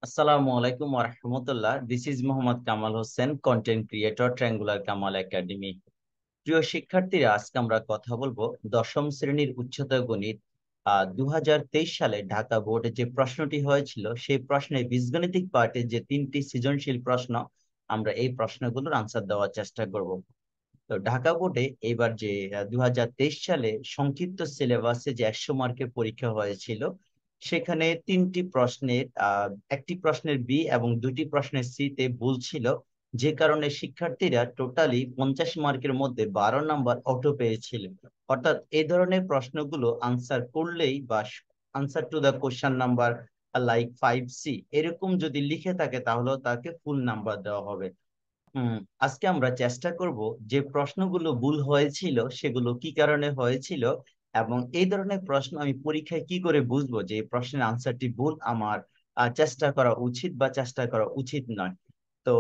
আসসালামু আলাইকুম ওয়া রাহমাতুল্লাহ। This is Mohammad Kamal Hossain, content creator, triangular Kamal academy. প্রিয় শিক্ষার্থীরা, আজকে আমরা কথা বলবো দশম শ্রেণীর উচ্চতর গণিত 2023 সালে ঢাকা বোর্ডে যে প্রশ্নটি হয়েছিল, সেই প্রশ্নে বীজগণিতিক পার্টে যে তিনটি সৃজনশীল প্রশ্ন, আমরা এই প্রশ্নগুলোর আনসার দেওয়ার চেষ্টা করব। তো ঢাকা বোর্ডে এবার যে 2023 সালে সংক্ষিপ্ত সিলেবাসে যে 100 মার্কের পরীক্ষা হয়েছিল, সেখানে তিনটি প্রশ্নের একটি প্রশ্নের বি এবং দুটি প্রশ্নের সি তে ভুল ছিল, যে কারণে শিক্ষার্থীরা টোটালি 50 মার্কের মধ্যে 12 নাম্বার অটো পেয়েছিল। অর্থাৎ এই ধরনের প্রশ্নগুলো আনসার করলেই বা answer to the question number like 5C এরকম যদি লিখে থাকে, তাহলেও তাকে ফুল নাম্বার দেওয়া হবে। হুম। আজকে আমরা চেষ্টা করব যে প্রশ্নগুলো ভুল হয়েছিল সেগুলো কি কারণে হয়েছিল, এবং এই ধরনের প্রশ্ন আমি পরীক্ষায় কি করে বুঝবো যে এই প্রশ্নের আনসারটি ভুল, আমার চেষ্টা করা উচিত বা চেষ্টা করা উচিত নয়। তো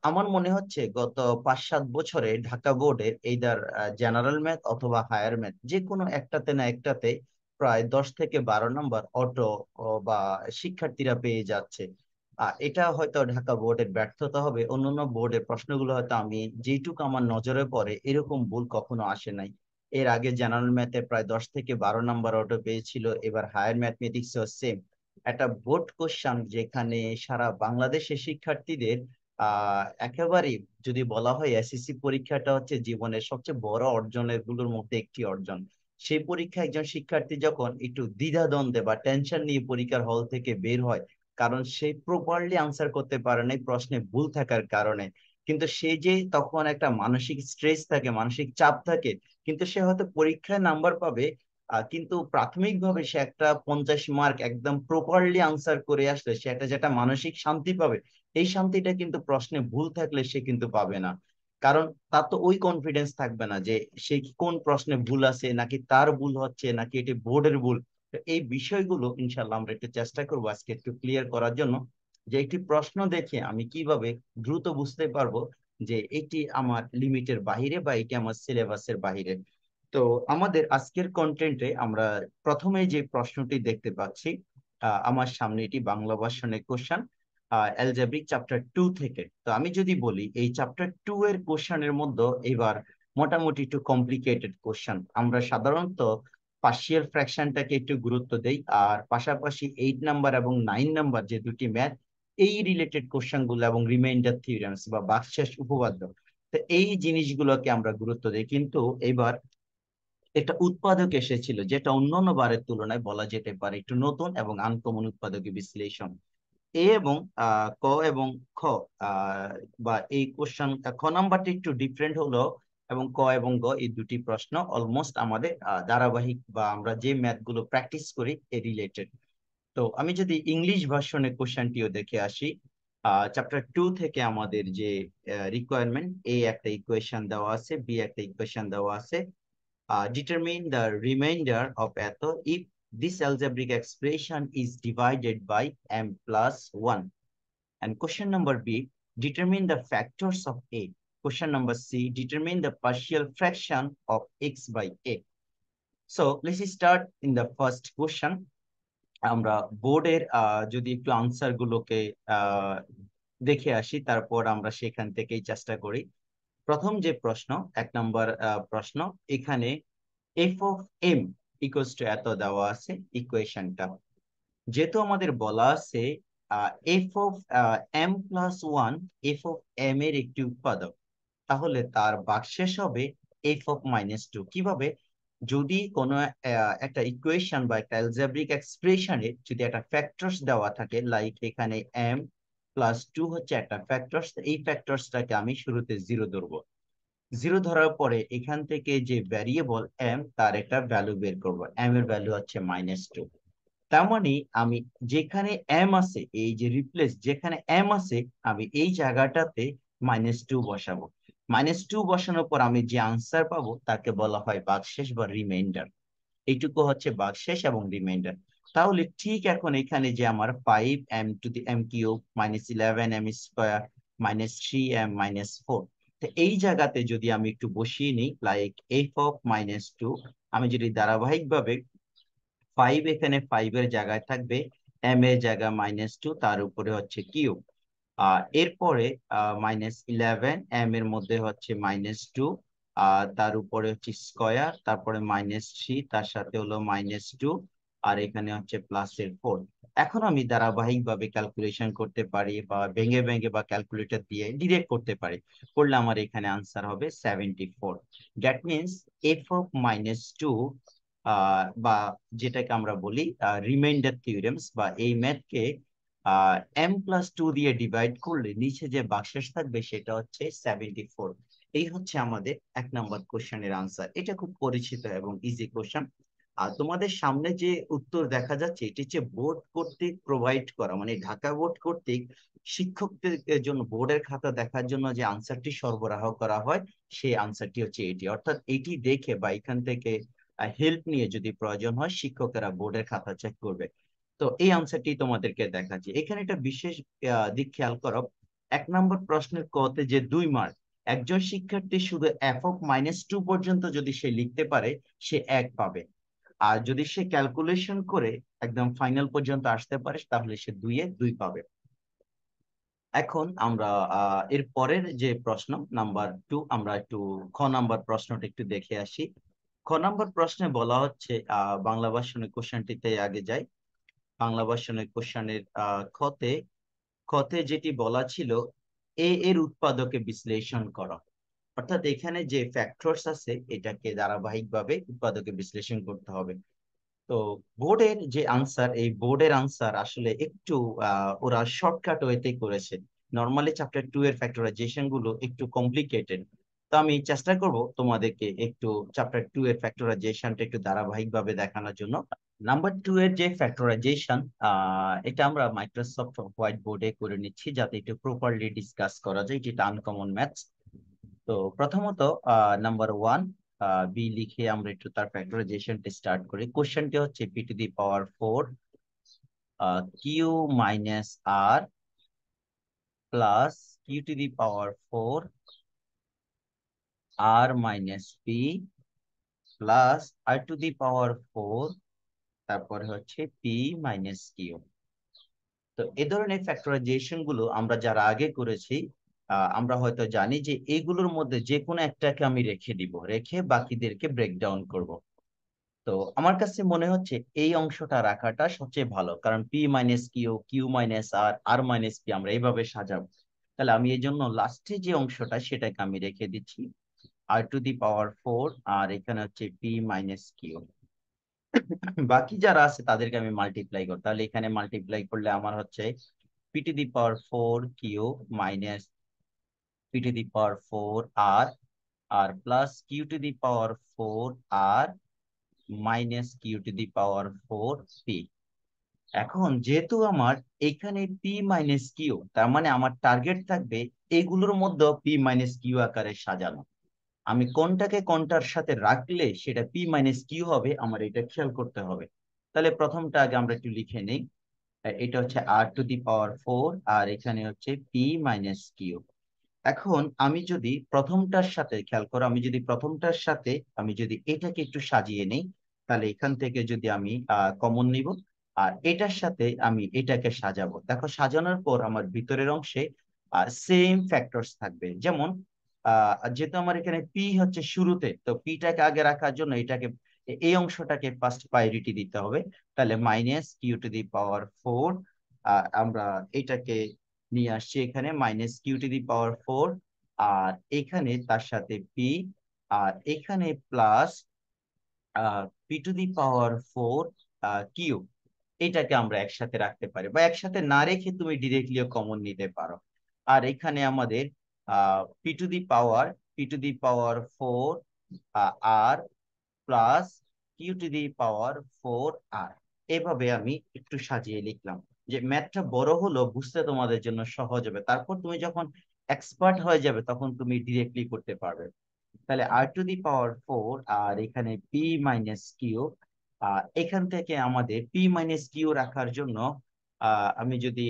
আমার মনে হচ্ছে গত 5-7 বছরে ঢাকা বোর্ডের এইদার জেনারেল ম্যাথ অথবা হায়ার ম্যাথ যে কোনো একটাতে না একটাতে প্রায় 10 থেকে 12 নাম্বার অটো বা শিক্ষার্থীরা পেয়ে যাচ্ছে। এটা হয়তো ঢাকা বোর্ডের ব্যর্থতা হবে। অন্যান্য বোর্ডের প্রশ্নগুলো হয়তো আমি যেটুকু আমার নজরে পড়ে এরকম ভুল কখনো আসে নাই। এর আগে জেনারেল ম্যাথে প্রায় 10 থেকে 12 নাম্বার অটো পেয়েছিল, এবার হায়ার ম্যাথমেটিক্সও সেম। একটা বোর্ড কোশ্চেন যেখানে সারা বাংলাদেশের শিক্ষার্থীদের একেবারেই যদি বলা হয় এসএসসি পরীক্ষাটা হচ্ছে জীবনের সবচেয়ে বড় অর্জনের গুলোর মধ্যে একটি অর্জন। সেই পরীক্ষায় একজন শিক্ষার্থী যখন একটু দ্বিধাদ্বন্দ্বে বা টেনশন নিয়ে পরীক্ষার হল থেকে বের হয়, কারণ সে প্রপারলি আনসার করতে পারে নাই প্রশ্নে ভুল থাকার কারণে, কিন্তু সে যে তখন একটা মানসিক স্ট্রেস থাকে, মানসিক চাপ থাকে, কিন্তু সে হয়তো পরীক্ষায় নাম্বার পাবে, কিন্তু প্রাথমিকভাবে সে একটা 50 মার্ক একদম প্রপারলি আনসার করে আসলে সে একটা যেটা মানসিক শান্তি পাবে, এই শান্তিটা কিন্তু প্রশ্নে ভুল থাকলে সে কিন্তু পাবে না। কারণ তার তো ওই কনফিডেন্স থাকবে না যে সে কি কোন প্রশ্নে ভুল আছে, নাকি তার ভুল হচ্ছে, নাকি এটি বোর্ডের ভুল। তো এই বিষয়গুলো ইনশাল্লাহ আমরা একটু চেষ্টা করবো আজকে একটু ক্লিয়ার করার জন্য, যে একটি প্রশ্ন দেখে আমি কিভাবে দ্রুত বুঝতে পারবো যে এটি আমার লিমিটের বাহিরে বা এটি আমার সিলেবাসের বাহিরে। তো আমাদের আজকের কন্টেন্টে আমরা প্রথমে যে প্রশ্নটি দেখতে পাচ্ছি, আমার সামনে এটি বাংলা ভার্সনের কোশ্চেন, অ্যালজেব্রিক চ্যাপ্টার 2 থেকে। তো আমি যদি বলি এই চ্যাপ্টার 2 এর কোশ্চেনের মধ্যে এবার মোটামুটি একটু কমপ্লিকেটেড কোশ্চেন। আমরা সাধারণত পার্শিয়াল ফ্র্যাকশনটাকে একটু গুরুত্ব দেই, আর পাশাপাশি 8 নাম্বার এবং 9 নাম্বার যে দুটি ম্যাথ, এই রিলেটেড কোশ্চেন গুলো এবং রিমাইন্ডার থিওরেমস বা ভাগশেষ উপপাদ্য, তো এই জিনিসগুলোকে আমরা গুরুত্ব দিই। কিন্তু এবার একটা উৎপাদক এসেছিল যেটা অন্যান্য বারের তুলনায় বলা যেতে পারে একটু নতুন এবং আনকমন উৎপাদকের বিশ্লেষণ। এ এবং ক এবং খ, আহ, বা এই কোশ্চেন খ নাম্বারটা একটু ডিফারেন্ট হলো, এবং ক এবং গ এই দুটি প্রশ্ন অলমোস্ট আমাদের ধারাবাহিক বা আমরা যে ম্যাথ গুলো প্র্যাকটিস করি এ রিলেটেড। তো আমি যদি ইংলিশ ভার্সনের কোশ্চেনটিও দেখে আসি, চ্যাপ্টার 2 থেকে আমাদের যে রিকোয়ারমেন্ট, এ একটা ইকুয়েশন দেওয়া আছে, বি একটা ইকুয়েশন দেওয়া আছে, determine the remainder of eto if this algebraic expression is divided by m plus 1. And question number B, determine the factors of A. Question number C, determine the partial fraction of x by A. So let's start in the first question. আমরা বোর্ডের যদি একটু answer গুলোকে আহ, দেখে আসি, তারপর আমরা সেখান থেকেই চেষ্টা করি। প্রথম যে প্রশ্ন, 1 নম্বর প্রশ্ন, এখানে F of M equals to এত দেওয়া আছে ইকুয়েশনটা। যেহেতু আমাদের বলা আছে F of M plus one F of M এর একটি উৎপাদক, তাহলে তার ভাগশেষ হবে এফ অফ -2। কিভাবে? যদি কোনো একটা ইকুয়েশন বা একটা অ্যালজেব্রিক এক্সপ্রেশনে যদি একটা ফ্যাক্টরস দেওয়া থাকে, লাইক এখানে এম প্লাস 2 হচ্ছে একটা ফ্যাক্টরস, এই ফ্যাক্টরসটাকে আমি শুরুতে জিরো ধরবো। জিরো ধরার পরে এখান থেকে যে ভ্যারিয়েবল এম তার একটা ভ্যালু বের করব, এম এর ভ্যালু হচ্ছে -2। তার মানে আমি যেখানে এম আছে, এই যে রিপ্লেস যেখানে এম আছে, আমি এই জায়গাটাতে -2 বসাবো। -2 বসানোর পর আমি যে আনসার পাবো তাকে বলা হয় ভাগশেষ বা রিমাইন্ডার। এইটুকু হচ্ছে ভাগশেষ এবং রিমাইন্ডার। তাহলে ঠিক এখন এখানে যে আমার 5m⁻³ -11m² -3m−4, তো এই জায়গাতে যদি আমি একটু বসিয়ে নিই লাইক এফ অফ -2, আমি যদি ধারাবাহিক ভাবে 5 এখানে 5 এর জায়গায় থাকবে, এম এর জায়গা -2, তার উপরে হচ্ছে কিউব। এরপরে -11, এম এর মধ্যে হচ্ছে -2, তার উপরে হচ্ছে স্কয়ার, তারপরে -3, তার সাথে হলো -2, আর এখানে হচ্ছে +4। এখন আমি ধারাবাহিক ভাবে ক্যালকুলেশন করতে পারি, বা ভেঙে ভেঙে বা ক্যালকুলেটর দিয়ে ডিরেক্ট করতে পারি। করলে আমার এখানে আনসার হবে 74। দ্যাট মিনস এফ অফ -2, বা যেটাকে আমরা বলি রিমাইন্ডার থিওরেমস, বা এই ম্যাথকে m+2 দিয়ে ডিভাইড করলে নিচে যে ভাগশেষ থাকবে সেটা হচ্ছে 74। এই হচ্ছে আমাদের 1 নম্বর কোশ্চেনের আনসার। এটা খুব পরিচিত এবং ইজি কোশ্চেন। আর তোমাদের সামনে যে উত্তর দেখা যাচ্ছে, এটি হচ্ছে বোর্ড কর্তৃক প্রোভাইড করা, মানে ঢাকা বোর্ড কর্তৃক শিক্ষকদের জন্য বোর্ডের খাতা দেখার জন্য যে আনসারটি সরবরাহ করা হয়, সেই আনসারটি হচ্ছে এটি। অর্থাৎ এটি দেখে বা এখান থেকে হেল্প নিয়ে যদি প্রয়োজন হয়, শিক্ষকেরা বোর্ডের খাতা চেক করবে। তো এই আনসারটি তোমাদেরকে দেখাচ্ছি। এখানে একটা বিশেষ দিক খেয়াল করো। 1 নম্বর প্রশ্নের কতে যে 2 মার্ক, একজন শিক্ষার্থী শুধু f(-2) পর্যন্ত যদি সে লিখতে পারে, সে 1 পাবে। আর যদি সে ক্যালকুলেশন করে একদম ফাইনাল পর্যন্ত আসতে পারে, তাহলে সে 2-এ 2 পাবে। এখন আমরা এর পরের যে প্রশ্ন নাম্বার 2, আমরা একটু খ নম্বর প্রশ্নটা একটু দেখে আসি। খ নম্বর প্রশ্নে বলা হচ্ছে, বাংলা ভার্সনের কোশ্চেনটিতে আগে যাই। বাংলা ভার্সনের কোশ্চেনের খতে খতে যেটি বলা ছিল, এ এর উৎপাদকে বিশ্লেষণ করা। অর্থাৎ এখানে যে ফ্যাক্টরস আছে, এটাকে ধারাবাহিকভাবে উৎপাদকে বিশ্লেষণ করতে হবে। তো বোর্ডের যে আনসার, এই বোর্ডের আনসার আসলে একটু ওরা শর্টকাট ওয়েতে করেছে। নর্মালি চ্যাপ্টার 2 এর ফ্যাক্টরাইজেশন গুলো একটু কমপ্লিকেটেড। তো আমি চেষ্টা করব তোমাদেরকে একটু চ্যাপ্টার 2 এর ফ্যাক্টরাইজেশনটা একটু ধারাবাহিক ভাবে দেখানোর জন্য। নাম্বার 2 এর যে ফ্যাক্টরাইজেশন, এটা আমরা মাইক্রোসফট হোয়াইট বোর্ডে করে নিচ্ছি, যাতে একটু প্রপারলি ডিসকাস করা যায়, যেটা আনকমন ম্যাথস। তো প্রথমত নাম্বার 1 বি লিখে আমরা একটু তার ফ্যাক্টরাইজেশনটা স্টার্ট করি। কোশ্চেনটি হচ্ছে p⁴ কিউ মাইনাস আর প্লাস q⁴ আর মাইনাস পি প্লাস r⁴, তারপরে হচ্ছে পি মাইনাস কিউ। তো এই ধরনের ফ্যাক্টরাইজেশন গুলো আমরা যারা আগে করেছি, আমরা হয়তো জানি যে এইগুলোর মধ্যে যে কোনো একটাকে আমি রেখে দিব, রেখে বাকিদেরকে ব্রেকডাউন করব। তো আমার কাছে মনে হচ্ছে এই অংশটা রাখাটা সবচেয়ে ভালো, কারণ P minus Q, Q minus আর, আর মাইনাস পি আমরা এইভাবে সাজাবো। তাহলে আমি এই জন্য লাস্টে যে অংশটা সেটাকে আমি রেখে দিচ্ছি r⁴, আর এখানে হচ্ছে পি মাইনাস কিউ। বাকি যারা আছে তাদেরকে আমি মাল্টিপ্লাই করি, তাহলে এখানে মাল্টিপ্লাই করলে আমার হচ্ছে p⁴ কিউ মাইনাস p⁴ আর, আর প্লাস q⁴ আর মাইনাস q⁴ পি। এখন যেহেতু আমার এখানে পি মাইনাস কিউ, তার মানে আমার টার্গেট থাকবে এগুলোর মধ্যে পি মাইনাস কিউ আকারে সাজানো। আমি কোনটাকে কোনটার সাথে রাখলে সেটা পি মাইনাস কিউ হবে, আমার এটা খেয়াল করতে হবে। তাহলে প্রথমটা আগে আমরা একটু লিখে নেই। এটা হচ্ছে r⁴, আর এখানে হচ্ছে পি মাইনাস কিউ। এখন আমি যদি প্রথমটার সাথে খেয়াল করো, আমি যদি এটাকে একটু সাজিয়ে নেই, তাহলে এখান থেকে যদি আমি কমন নিব, আর এটার সাথে আমি এটাকে সাজাবো। দেখো সাজানোর পর আমার ভিতরের অংশে সেম ফ্যাক্টরস থাকবে। যেমন যেহেতু আমার এখানে পি হচ্ছে শুরুতে, তো পিটাকে আগে রাখার জন্য এটাকে, এই অংশটাকে ফার্স্ট প্রায়োরিটি দিতে হবে। তাহলে -q⁴, আমরা এটাকে নিয়ে আসছি এখানে -q⁴, আর এখানে তার সাথে পি, আর এখানে প্লাস p⁴ কিউ। এটাকে আমরা একসাথে রাখতে পারি, বা একসাথে না রেখে তুমি ডিরেক্টলিও কমন নিতে পারো। আর এখানে আমাদের p⁴ আর প্লাস q⁴ আর, এভাবে আমি একটু সাজিয়ে লিখলাম, যে ম্যাথটা বড় হলো বুঝতে তোমাদের জন্য সহজ হবে। তারপর তুমি যখন এক্সপার্ট হয়ে যাবে, তখন তুমি ডিরেক্টলি করতে পারবে। তাহলে r⁴, আর এখানে পি মাইনাস কিউ। এখান থেকে আমাদের পি মাইনাস কিউ রাখার জন্য আমি যদি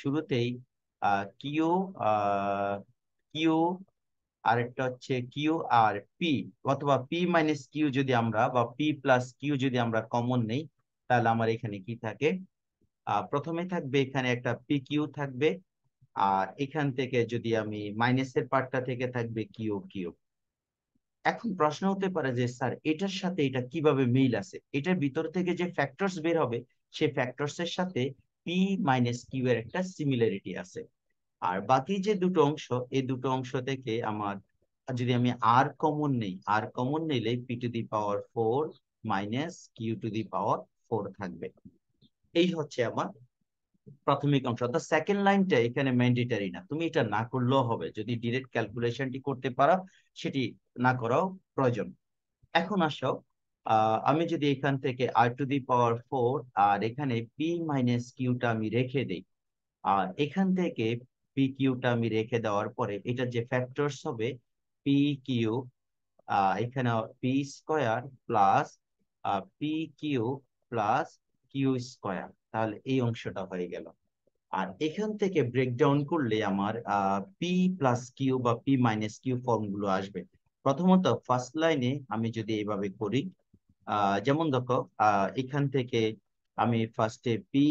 শুরুতেই কিউ কিউ, আরেকটা হচ্ছে কিউ আর পি, অথবা পি মাইনাস কিউ যদি আমরা, বা পি প্লাস কিউ যদি আমরা কমন নেই, তাহলে আমার এখানে কি থাকে, প্রথমে থাকবে এখানে একটা পি কিউ থাকবে, আর এখান থেকে যদি আমি মাইনাসের পার্টটা থেকে থাকবে কিউ কিউ। এখন প্রশ্ন হতে পারে যে স্যার এটার সাথে এটা কিভাবে মিল আছে, এটার ভিতর থেকে যে ফ্যাক্টরস বের হবে সেই ফ্যাক্টরস এর সাথে পি মাইনাস কিউ এর একটা সিমিলারিটি আছে। আর বাকি যে দুটো অংশ, এই দুটো অংশ থেকে আমার যদি আমি আর কমন নেই, আর কমন নিলে P to the power 4 minus Q to the power 4 থাকবে। এই হচ্ছে আমার প্রাথমিক অংশ। অর্থাৎ সেকেন্ড লাইনটা এখানে ম্যান্ডেটরি না, তুমি এটা না করলেও হবে, যদি ডিরেক্ট ক্যালকুলেশনটি করতে পারো সেটি না করাও প্রয়োজন। এখন আসো, আমি যদি এখান থেকে আর টু দি পাওয়ার 4 আর এখানে পি মাইনাস কিউটা আমি রেখে দেই, আর এখান থেকে পি কিউটা আমি রেখে দেওয়ার পরে এটা যে ফ্যাক্টরস হবে পি কিউ, এখানে P square plus P Q plus Q square, তাহলে এই অংশটা হয়ে গেল। আর এখান থেকে ব্রেকডাউন করলে আমার পি প্লাস কিউ বা পি মাইনাস কিউ ফর্ম গুলো আসবে। প্রথমত ফার্স্ট লাইনে আমি যদি এইভাবে করি, যেমন দেখো, এখান থেকে আমি ফার্স্টে P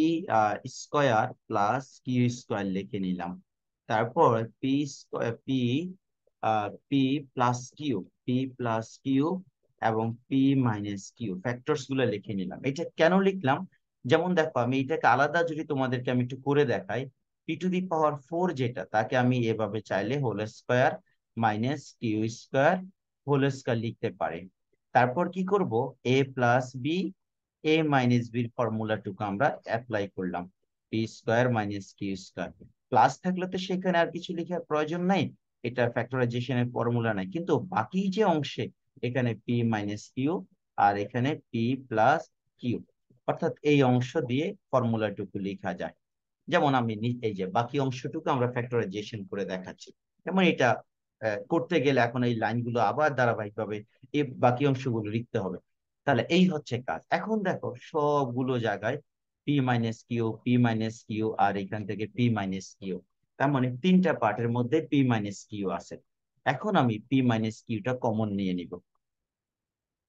square plus Q square লিখে নিলাম। তারপর P square P plus Q, P plus Q এবং পি মাইনাস কিউ ফ্যাক্টরস গুলো লিখে নিলাম। এটা কেন লিখলাম, যেমন দেখো আমি এটাকে আলাদা যদি তোমাদেরকে আমি একটু করে দেখাই, পি টু দি পাওয়ার 4 যেটা, তাকে আমি এভাবে চাইলে whole square minus Q square whole square লিখতে পারি। তারপর কি করব, a plus b, a minus বির ফর্মুলাটুকু আমরা অ্যাপ্লাই করলাম, p square minus Q square. Plus থাকলে তো সেখানে আর কিছু লেখার প্রয়োজন নাই, এটা ফ্যাক্টরাইজেশনের ফর্মুলা নাই। কিন্তু বাকি যে অংশে এখানে পি মাইনাস কিউ আর এখানে পি প্লাস কিউ, অর্থাৎ এই অংশ দিয়ে ফর্মুলাটুকু লেখা যায়। যেমন আমি এই যে বাকি অংশটুকু আমরা ফ্যাক্টরাইজেশন করে দেখাচ্ছি। যেমন এটা করতে গেলে এখন এই লাইনগুলো আবার ধারাবাহিকভাবে এই বাকি অংশগুলো লিখতে হবে। তাহলে এই হচ্ছে কাজ। এখন দেখো সবগুলো জায়গায় P minus Q, P minus Q আর এখান থেকে পি মাইনাস কিউ, তার মানে তিনটা পার্টের মধ্যে পি মাইনাস কিউ আছে। এখন আমি পি মাইনাস কিউটা কমন নিয়ে নিব।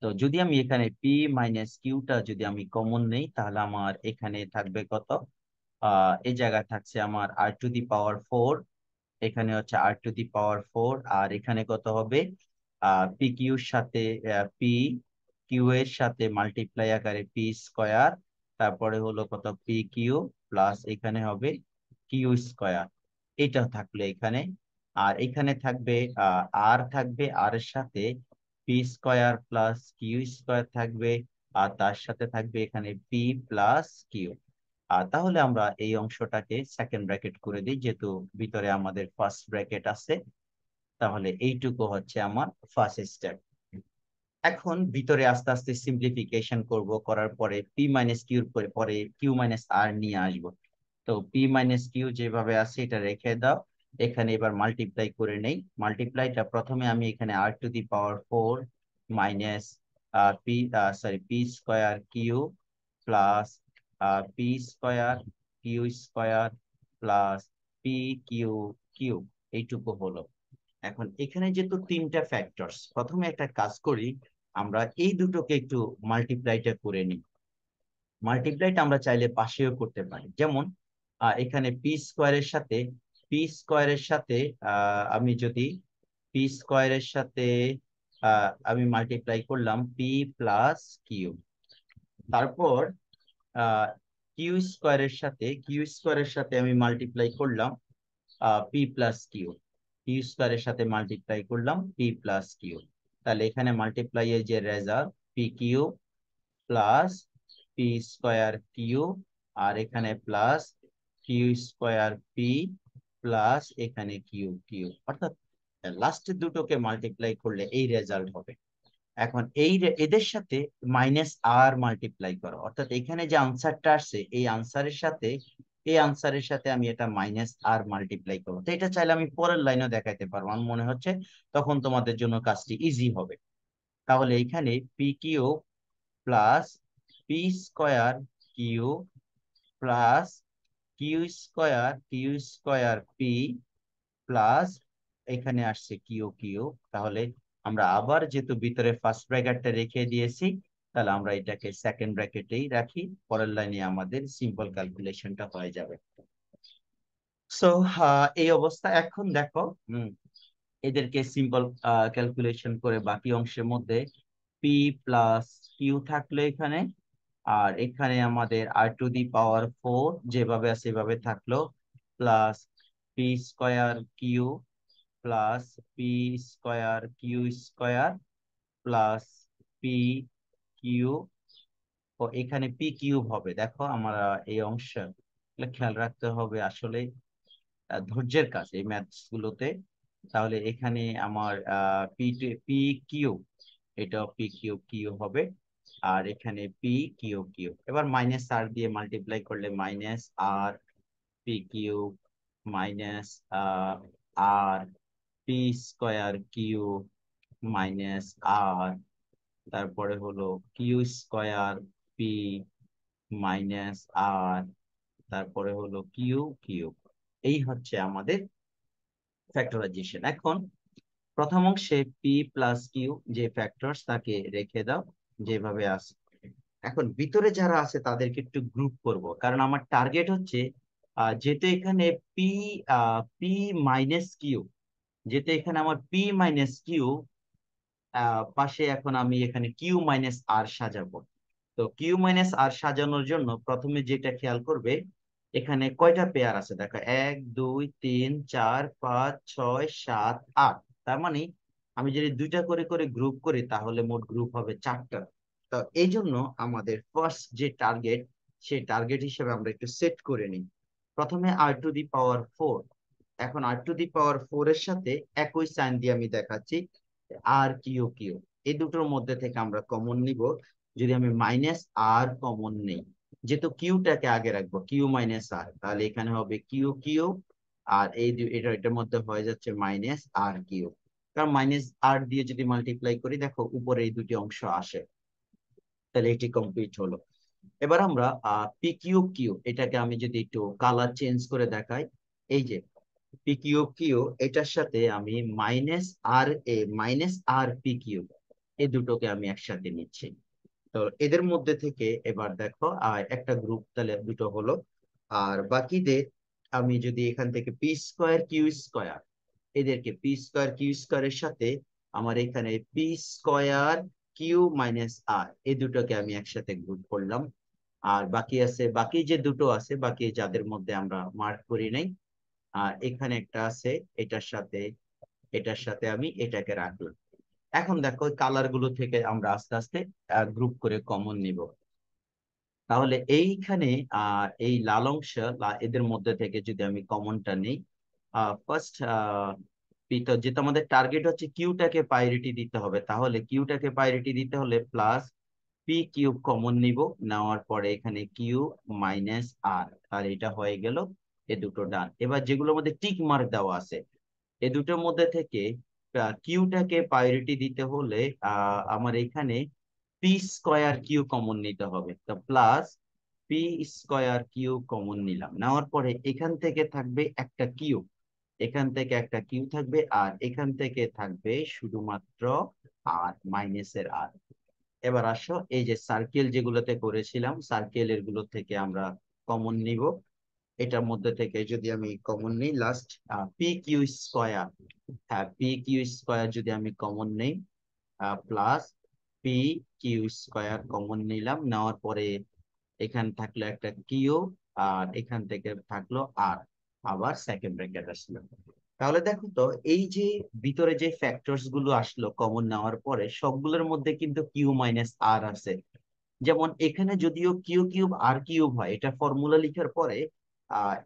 তো যদি আমি এখানে পি মাইনাস কিউটা যদি আমি কমন নেই, তাহলে আমার এখানে থাকবে কত, এই জায়গায় থাকছে আমার আর টু দি পাওয়ার 4, এখানে হচ্ছে আর টু দি পাওয়ার 4, আর এখানে কত হবে, পি কিউর সাথে পি কিউ এর সাথে মাল্টিপ্লাই আকারে পি স্কোয়ার, তারপরে হলো কত পি কিউ প্লাস এখানে হবে কিউ স্কোয়ার, এটা থাকলো এখানে। আর এখানে থাকবে আর থাকবে, আর এর সাথে p square plus Q square থাকবে, আর তার সাথে থাকবে এখানে পি প্লাস কিউ। তাহলে আমরা এই অংশটাকে সেকেন্ড ব্র্যাকেট করে দিই, যেহেতু ভিতরে আমাদের ফার্স্ট ব্র্যাকেট আছে। তাহলে এইটুকু হচ্ছে আমার ফার্স্ট স্টেপ। এখন ভিতরে আস্তে আস্তে সিম্পলিফিকেশন করব, করার পরে পি মাইনাস কিউর পরে পরে কিউ মাইনাস আর নিয়ে আসব। তো পি মাইনাস কিউ যেভাবে আছে এটা রেখে দাও, এখানে এবার মাল্টিপ্লাই করে নেই। মাল্টিপ্লাইটা প্রথমে আমি এখানে R to the power 4 minus P P square Q plus P square Q square plus P Q Q, এইটুকু হলো। এখন এখানে যেহেতু তিনটা ফ্যাক্টরস, প্রথমে একটা কাজ করি, আমরা এই দুটোকে একটু মাল্টিপ্লাইটা করে নিই। মাল্টিপ্লাইটা আমরা চাইলে পাশেও করতে পারি। যেমন এখানে পি স্কোয়ারের সাথে আমি যদি পি স্কোয়ারের সাথে আমি মাল্টিপ্লাই করলাম পি প্লাস কিউ, তারপর কিউ স্কোয়ারের সাথে আমি মাল্টিপ্লাই করলাম পি প্লাস কিউ, কিউ স্কোয়ারের সাথে মাল্টিপ্লাই করলাম পি প্লাস কিউ। তাহলে এখানে মাল্টিপ্লাই এর যে result P Q plus P square Q, আর এখানে plus Q square P plus এখানে কিউ কিউ, অর্থাৎ লাস্টের দুটোকে মাল্টিপ্লাই করলে এই রেজাল্ট হবে। এখন এদের সাথে মাইনাস আর মাল্টিপ্লাই করো, অর্থাৎ এখানে যে আনসারটা আসছে এই আনসারের সাথে আমি এটা মাইনাস আর মাল্টিপ্লাই করবো। তো এটা চাইলে আমি পরের লাইনেও দেখাইতে পারবো, আমার মনে হচ্ছে তখন তোমাদের জন্য কাজটি ইজি হবে। তাহলে এখানে p Q plus P square Q plus Q square P plus এখানে আসছে কিউ কিউ। তাহলে আমরা আবার যেহেতু ভিতরে ফার্স্ট ব্র্যাকেটটা রেখে দিয়েছি, তাহলে আমরা এটাকে সেকেন্ড ব্র্যাকেটেই রাখি, পরের লাইনে আমাদের সিম্পল ক্যালকুলেশনটা হয়ে যাবে। সো এই অবস্থা। এখন দেখো এদেরকে সিম্পল ক্যালকুলেশন করে বাকি অংশের মধ্যে পি প্লাস কিউ থাকলো এখানে, আর এখানে আমাদের r⁴ যেভাবে আছে সেভাবে থাকলো, plus P square Q plus P square Q square plus P Q, ও এখানে পি কিউব হবে। দেখো আমরা এই অংশ খেয়াল রাখতে হবে, আসলে ধৈর্যের কাজ এই ম্যাথস গুলোতে। তাহলে এখানে আমার পি পি কিউ, এটা পি কিউ কিউ হবে, আর এখানে পি কিউ কিউ। এবার মাইনাস আর দিয়ে মাল্টিপ্লাই করলে minus R P Q minus R P square Q minus আর, তারপরে হলো কিউ স্কোয়ার পি মাইনাস আর, তারপরে হলো কিউ কিউ। এই হচ্ছে আমাদের ফ্যাক্টরাইজেশন। এখন প্রথম অংশে পি প্লাস কিউ যে ফ্যাক্টরস তাকে রেখে দাও যেভাবে আছে। এখন ভিতরে যারা আছে তাদেরকে একটু গ্রুপ করব, কারণ আমার টার্গেট হচ্ছে যেহেতু এখানে পি পি মাইনাস কিউ, যেহেতু এখানে আমার পি মাইনাস কিউ পাশে, এখন আমি এখানে কিউ মাইনাস আর সাজাবো। তো কিউ মাইনাস আর সাজানোর জন্য প্রথমে যেটা খেয়াল করবে, এখানে কয়টা পেয়ার আছে দেখো, 1 2 3 4 5 6 7 8। তার মানে আমি যদি দুইটা করে করে গ্রুপ করি তাহলে মোট গ্রুপ হবে 4টা। তো এই জন্য আমাদের ফার্স্ট যে টার্গেট, সেই টার্গেট হিসেবে আমরা একটু সেট করে নিই। প্রথমে r⁴। এখন r⁴ এর সাথে একই সাইন দিয়ে আমি দেখাচ্ছি, আর কিউ কিউ। এই দুটোর মধ্যে থেকে আমরা কমন নিব। যদি আমি মাইনাস আর কমন নেই, যেহেতু কিউটাকে আগে রাখবো, কিউ মাইনাস আর, তাহলে এখানে হবে কিউ কিউ, আর এটার মধ্যে হয়ে যাচ্ছে মাইনাস আর কিউ। কারণ মাইনাস আর দিয়ে যদি মাল্টিপ্লাই করি, দেখো উপরে এই দুটি অংশ আসে, তাহলে এটি কমপ্লিট হলো। এবার আমরা পি কিউ কিউ, এটাকে আমি যদি একটু কালার চেঞ্জ করে দেখাই, এই যে পি কিউ কিউ, এটার সাথে আমি মাইনাস আর পি কিউ, এই দুটোকে আমি একসাথে নিচ্ছি। তো এদের মধ্যে থেকে এবার দেখো একটা গ্রুপ তাহলে দুটো হলো। আর বাকিদের আমি যদি এখান থেকে পি স্কোয়ার কিউ স্কোয়ার, এদেরকে পি স্কোয়ার কিউ স্কোয়ারের সাথে আমার এখানে পি স্কোয়ার কিউ মাইনাস আর, এই দুটোকে আমি একসাথে গ্রুপ করলাম। আর বাকি আছে, বাকি যে দুটো আছে, বাকি যাদের মধ্যে আমরা মার্ক করি নাই, আর এখানে একটা আছে, এটার সাথে আমি এটাকে রাখলাম। এখন দেখো কালার গুলো থেকে আমরা আস্তে আস্তে গ্রুপ করে কমন নিব। তাহলে এইখানে এই লাল অংশ, এদের মধ্যে থেকে যদি আমি কমনটা নেই, ফার্স্ট যেহেতু আমাদের টার্গেট হচ্ছে কিউটাকে প্রায়োরিটি দিতে হবে, তাহলে কিউটাকে প্রায়োরিটি দিতে হলে প্লাস পি কিউব কমন নিব। নেওয়ার পরে এখানে কিউ মাইনাস আর, আর এটা হয়ে গেল এ দুটো ডান। এবার যেগুলোর মধ্যে টিক মার্ক দেওয়া আছে, এ দুটোর মধ্যে থেকে কিউটাকে প্রায়োরিটি দিতে হলে আমার এখানে পি স্কোয়ার কিউ কমন নিতে হবে। তো plus P square q common নিলাম, নেওয়ার পরে এখান থেকে থাকবে একটা কিউ, এখান থেকে একটা কিউ থাকবে, আর এখান থেকে থাকবে শুধুমাত্র আর, মাইনাসের আর। এবার আসো এই যে সার্কেল যেগুলোতে করেছিলাম, সার্কেলের গুলো থেকে আমরা কমন নিব। এটার মধ্যে থেকে যদি আমি কমন নিই লাস্ট পি কিউ স্কোয়ার, হ্যাঁ পি কিউ স্কোয়ার যদি আমি কমন নেই, plus P q square common নিলাম, নেওয়ার পরে এখান থাকলো একটা কিউ, আর এখান থেকে থাকলো আর, আবার সেকেন্ড ব্র্যাকেট আসলো। তাহলে দেখো তো, এই যে ভিতরে যে ফ্যাক্টরস গুলো আসলো কমন নেওয়ার পরে, সবগুলোর মধ্যে কিন্তু কিউ মাইনাস আর আছে। যেমন এখানে যদিও কিউ কিউব আর কিউব হয়, এটা ফর্মুলা লিখার পরে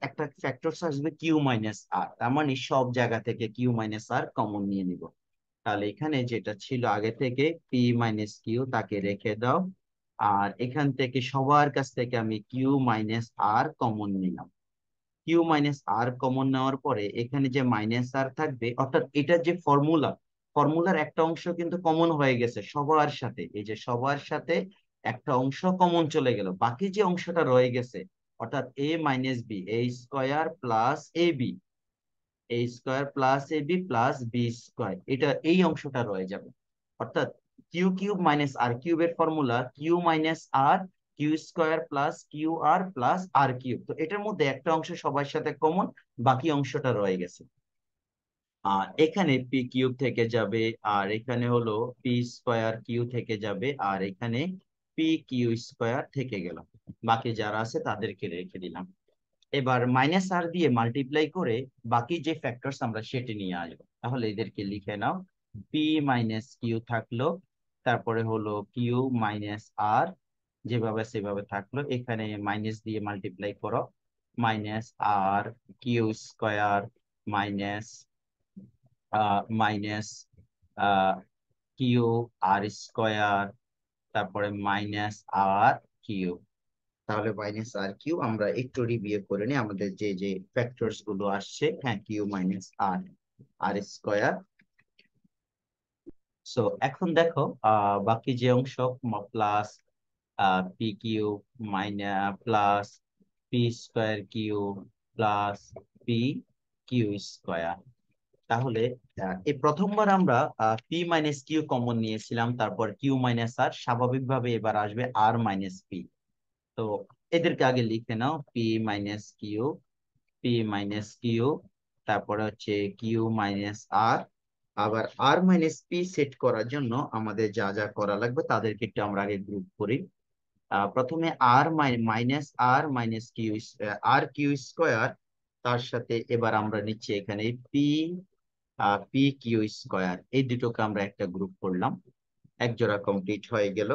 একটা ফ্যাক্টরস আসবে কিউ মাইনাস আর, তার মানে সব জায়গা থেকে কিউ মাইনাস আর কমন নিয়ে নিব। তাহলে এখানে যেটা ছিল আগে থেকে পি মাইনাস কিউ, তাকে রেখে দাও। আর এখান থেকে সবার কাছ থেকে আমি কিউ মাইনাস আর কমন নিলাম। কিউ মাইনাস আর কমন নেওয়ার পরে এখানে যে মাইনাস আর থাকবে, অর্থাৎ এটা যে ফর্মুলার একটা অংশ কিন্তু কমন হয়ে গেছে সবার সাথে, এই যে সবার সাথে একটা অংশ কমন চলে গেল, বাকি যে অংশটা রয়ে গেছে, অর্থাৎ এ minus B, A square plus A B, A square plus A B plus B square, এটা এই অংশটা রয়ে যাবে। অর্থাৎ কিউ কিউব মাইনাস আর কিউবের formula Q minus R Q square plus Q R plus আর কিউব। তো এটার মধ্যে একটা অংশ সবার সাথে কমন, বাকি অংশটা রয়ে গেছে। আর এখানে পি কিউব থেকে যাবে, আর এখানে হলো পি স্কোয়ার কিউ থেকে যাবে, আর এখানে পি কিউ স্কোয়ার থেকে গেল। বাকি যারা আছে তাদেরকে রেখে দিলাম। এবার মাইনাস আর দিয়ে মাল্টিপ্লাই করে বাকি যে ফ্যাক্টরস আমরা সেটি নিয়ে আসবো। তাহলে এদেরকে লিখে নাও, পি মাইনাস কিউ থাকলো, তারপরে হলো কিউ মাইনাস আর, যেভাবে সেভাবে থাকলো। এখানে মাইনাস দিয়ে মাল্টিপ্লাই করো, minus R Q square minus minus Q R square, তারপরে মাইনাস আর কিউ। তাহলে মাইনাস আর কিউ আমরা একটু রিভিউ করে নিই আমাদের যে যে ফ্যাক্টরস গুলো আসছে। হ্যাঁ, কিউ মাইনাস আর আর স্কোয়ার। সো এখন দেখো বাকি যে অংশ plus P Q minus plus P square Q plus P q square. তাহলে এই প্রথমবার আমরা পি মাইনাস কিউ কমন নিয়েছিলাম, তারপর কিউ মাইনাস আর, স্বাভাবিকভাবে এবার আসবে আর মাইনাস পি। তো এদেরকে আগে লিখে নাও, P minus Q, P minus Q, তারপরে হচ্ছে কিউ মাইনাস আর। আবার আর মাইনাস পি সেট করার জন্য আমাদের যা যা করা লাগবে তাদেরকে একটু আমরা আগে গ্রুপ করি। প্রথমে আর মাইনাস আর মাইনাস কিউ আর কিউ স্কোয়ার, তার সাথে এবার আমরা নিচ্ছি এখানে পি পি কিউ স্কোয়ার, এই দুটোকে আমরা একটা গ্রুপ করলাম। এক জোড়া কমপ্লিট হয়ে গেল।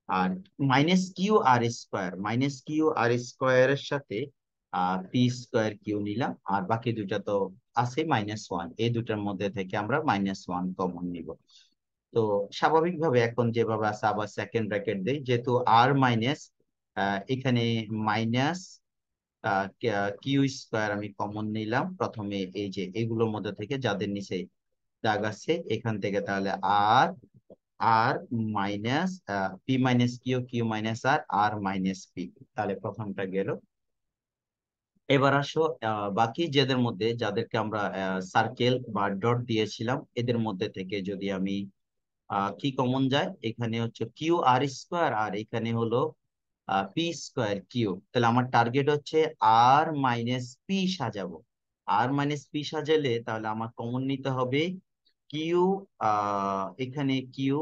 আর minus Q R square, minus Q আর স্কোয়ারের সাথে পি স্কোয়ার কিউ নিলাম, আর বাকি দুটা তো আছে মাইনাস ওয়ান, এই দুটার মধ্যে থেকে আমরা মাইনাস ওয়ান কমন নিব। তো স্বাভাবিকভাবে এখন যেভাবে আছে আবার সেকেন্ড ব্র্যাকেট দেই, যেহেতু আর মাইনাস এখানে মাইনাস কিউ স্কোয়ার আমি কমন নিলাম প্রথমে, এই যে এগুলোর মধ্যে থেকে যাদের নিচে দাগ আছে এখান থেকে, তাহলে আর R minus P minus Q, Q minus আর, আর মাইনাস পি। তাহলে প্রথমটা গেল। এবার আসো বাকি যাদের মধ্যে যাদেরকে আমরা সার্কেল বা ডট দিয়েছিলাম এদের মধ্যে থেকে যদি আমি কি কমন যায়, এখানে হচ্ছে কিউ আর স্কোয়ার, আর এখানে হলো পি স্কোয়ার কিউ। তাহলে আমার টার্গেট হচ্ছে আর মাইনাস পি সাজাবো। আর মাইনাস পি সাজালে তাহলে আমার কমন নিতে হবে কিউ, এখানে কিউ,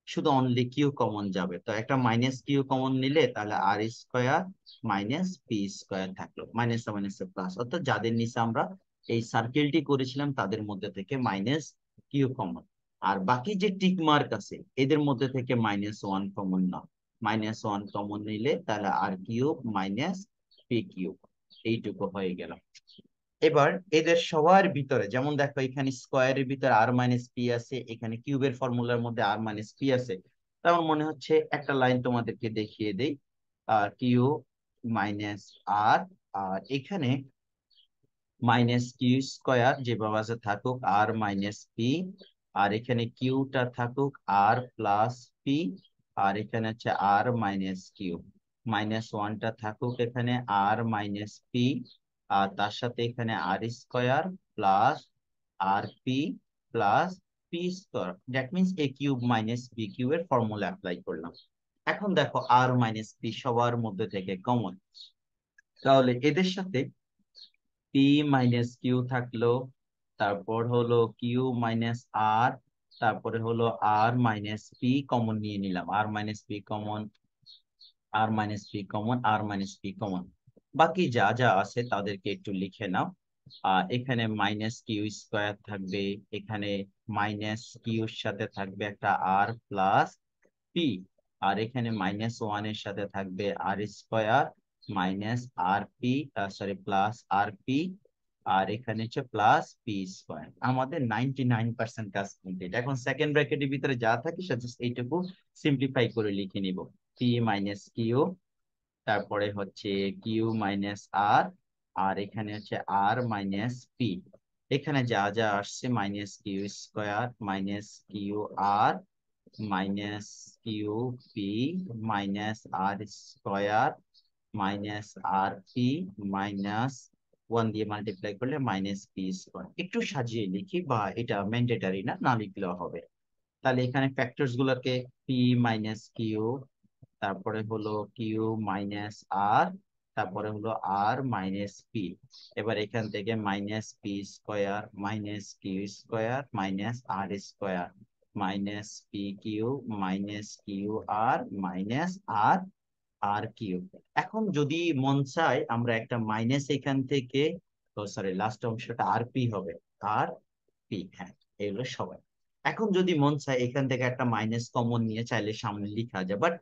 শুধু অনলি কিউ কমন যাবে। তো একটা মাইনাস কিউ কমন নিলে তাহলে আর স্কোয়ার মাইনাস পি স্কোয়ার থাকলো, মাইনাস মাইনাস প্লাস, অর্থাৎ যাদের নিচে আমরা এই সার্কেলটি করেছিলাম তাদের মধ্যে থেকে মাইনাস কিউ কমন। আর বাকি যে টিক মার্ক আছে এদের মধ্যে থেকে মাইনাস ওয়ান কমন না, মাইনাস ওয়ান কমন নিলে তাহলে আর কিউব মাইনাস পি কিউব, এইটুকু হয়ে গেল। এবার এদের সবার ভিতরে যেমন দেখো এখানে স্কোয়ারের ভিতরে আর মাইনাস পি আছে, এখানে কিউবের ফর্মুলার মধ্যে আর মাইনাস পি আছে। তেমন মনে হচ্ছে একটা লাইন তোমাদেরকে দেখিয়ে দেই, কিউ মাইনাস আর, আর এখানে মাইনাস কিউ স্কোয়ার যেভাবে আছে থাকুক আর মাইনাস পি, আর এখানে কিউটা থাকুক আর প্লাস পি, আর এখানে হচ্ছে আর মাইনাস কিউ, মাইনাস ওয়ানটা থাকুক এখানে আর মাইনাস পি, আর তার সাথে এখানে R square plus R P plus P square, that means A cube minus B কিউবের ফর্মুলা অ্যাপ্লাই করলাম। এখন দেখো আর মাইনাস পি সবার মধ্যে থেকে কমন, তাহলে এদের সাথে পি মাইনাস কিউ থাকলো, তারপর হলো কিউ মাইনাস আর, তারপরে হলো আর মাইনাস পি কমন নিয়ে নিলাম, আর মাইনাস পি কমন, আর মাইনাস পি কমন, আর মাইনাস পি কমন। বাকি যা যা আছে তাদেরকে একটু লিখে নাও। এখানে মাইনাস কিউ স্কোয়ার থাকবে, এখানে মাইনাস কিউর সাথে থাকবে একটা আর প্লাস পি, আর এখানে মাইনাস ওয়ান এর সাথে থাকবে আর square minus R P, sorry plus R P, আর এখানে হচ্ছে প্লাস পি স্কোয়ার। আমাদের 99% কাজ কমপ্লিট। এখন সেকেন্ড ব্র্যাকেটের ভিতরে যা থাকে সেটা এইটুকু সিম্পলিফাই করে লিখে নিব, পি মাইনাস কিউ, তারপরে হচ্ছে কিউ মাইনাস আর, আর এখানে হচ্ছে আর মাইনাস পি। এখানে যা যা আসছে minus Q square minus Q R minus Q P minus R square minus R P minus one দিয়ে মাল্টিপ্লাই করলে মাইনাস পি স্কোয়ার। একটু সাজিয়ে লিখি, বা এটা ম্যান্ডেটারি না, না লিখলেও হবে। তাহলে এখানে ফ্যাক্টরস গুলোকে পি মাইনাস কিউ, তারপরে হলো কিউ মাইনাস আর, তারপরে হলো আর মাইনাস পি। এবার এখান থেকে minus P square minus Q square minus R square minus P Q minus Q R minus আর আর কিউব। এখন যদি মন চায় আমরা একটা মাইনাস এখান থেকে, সরি লাস্ট অংশটা আর পি হবে, আর পি, হ্যাঁ এগুলো সবাই। এখন যদি মন চায় এখান থেকে একটা মাইনাস কমন নিয়ে চাইলে সামনে লেখা যায়, বাট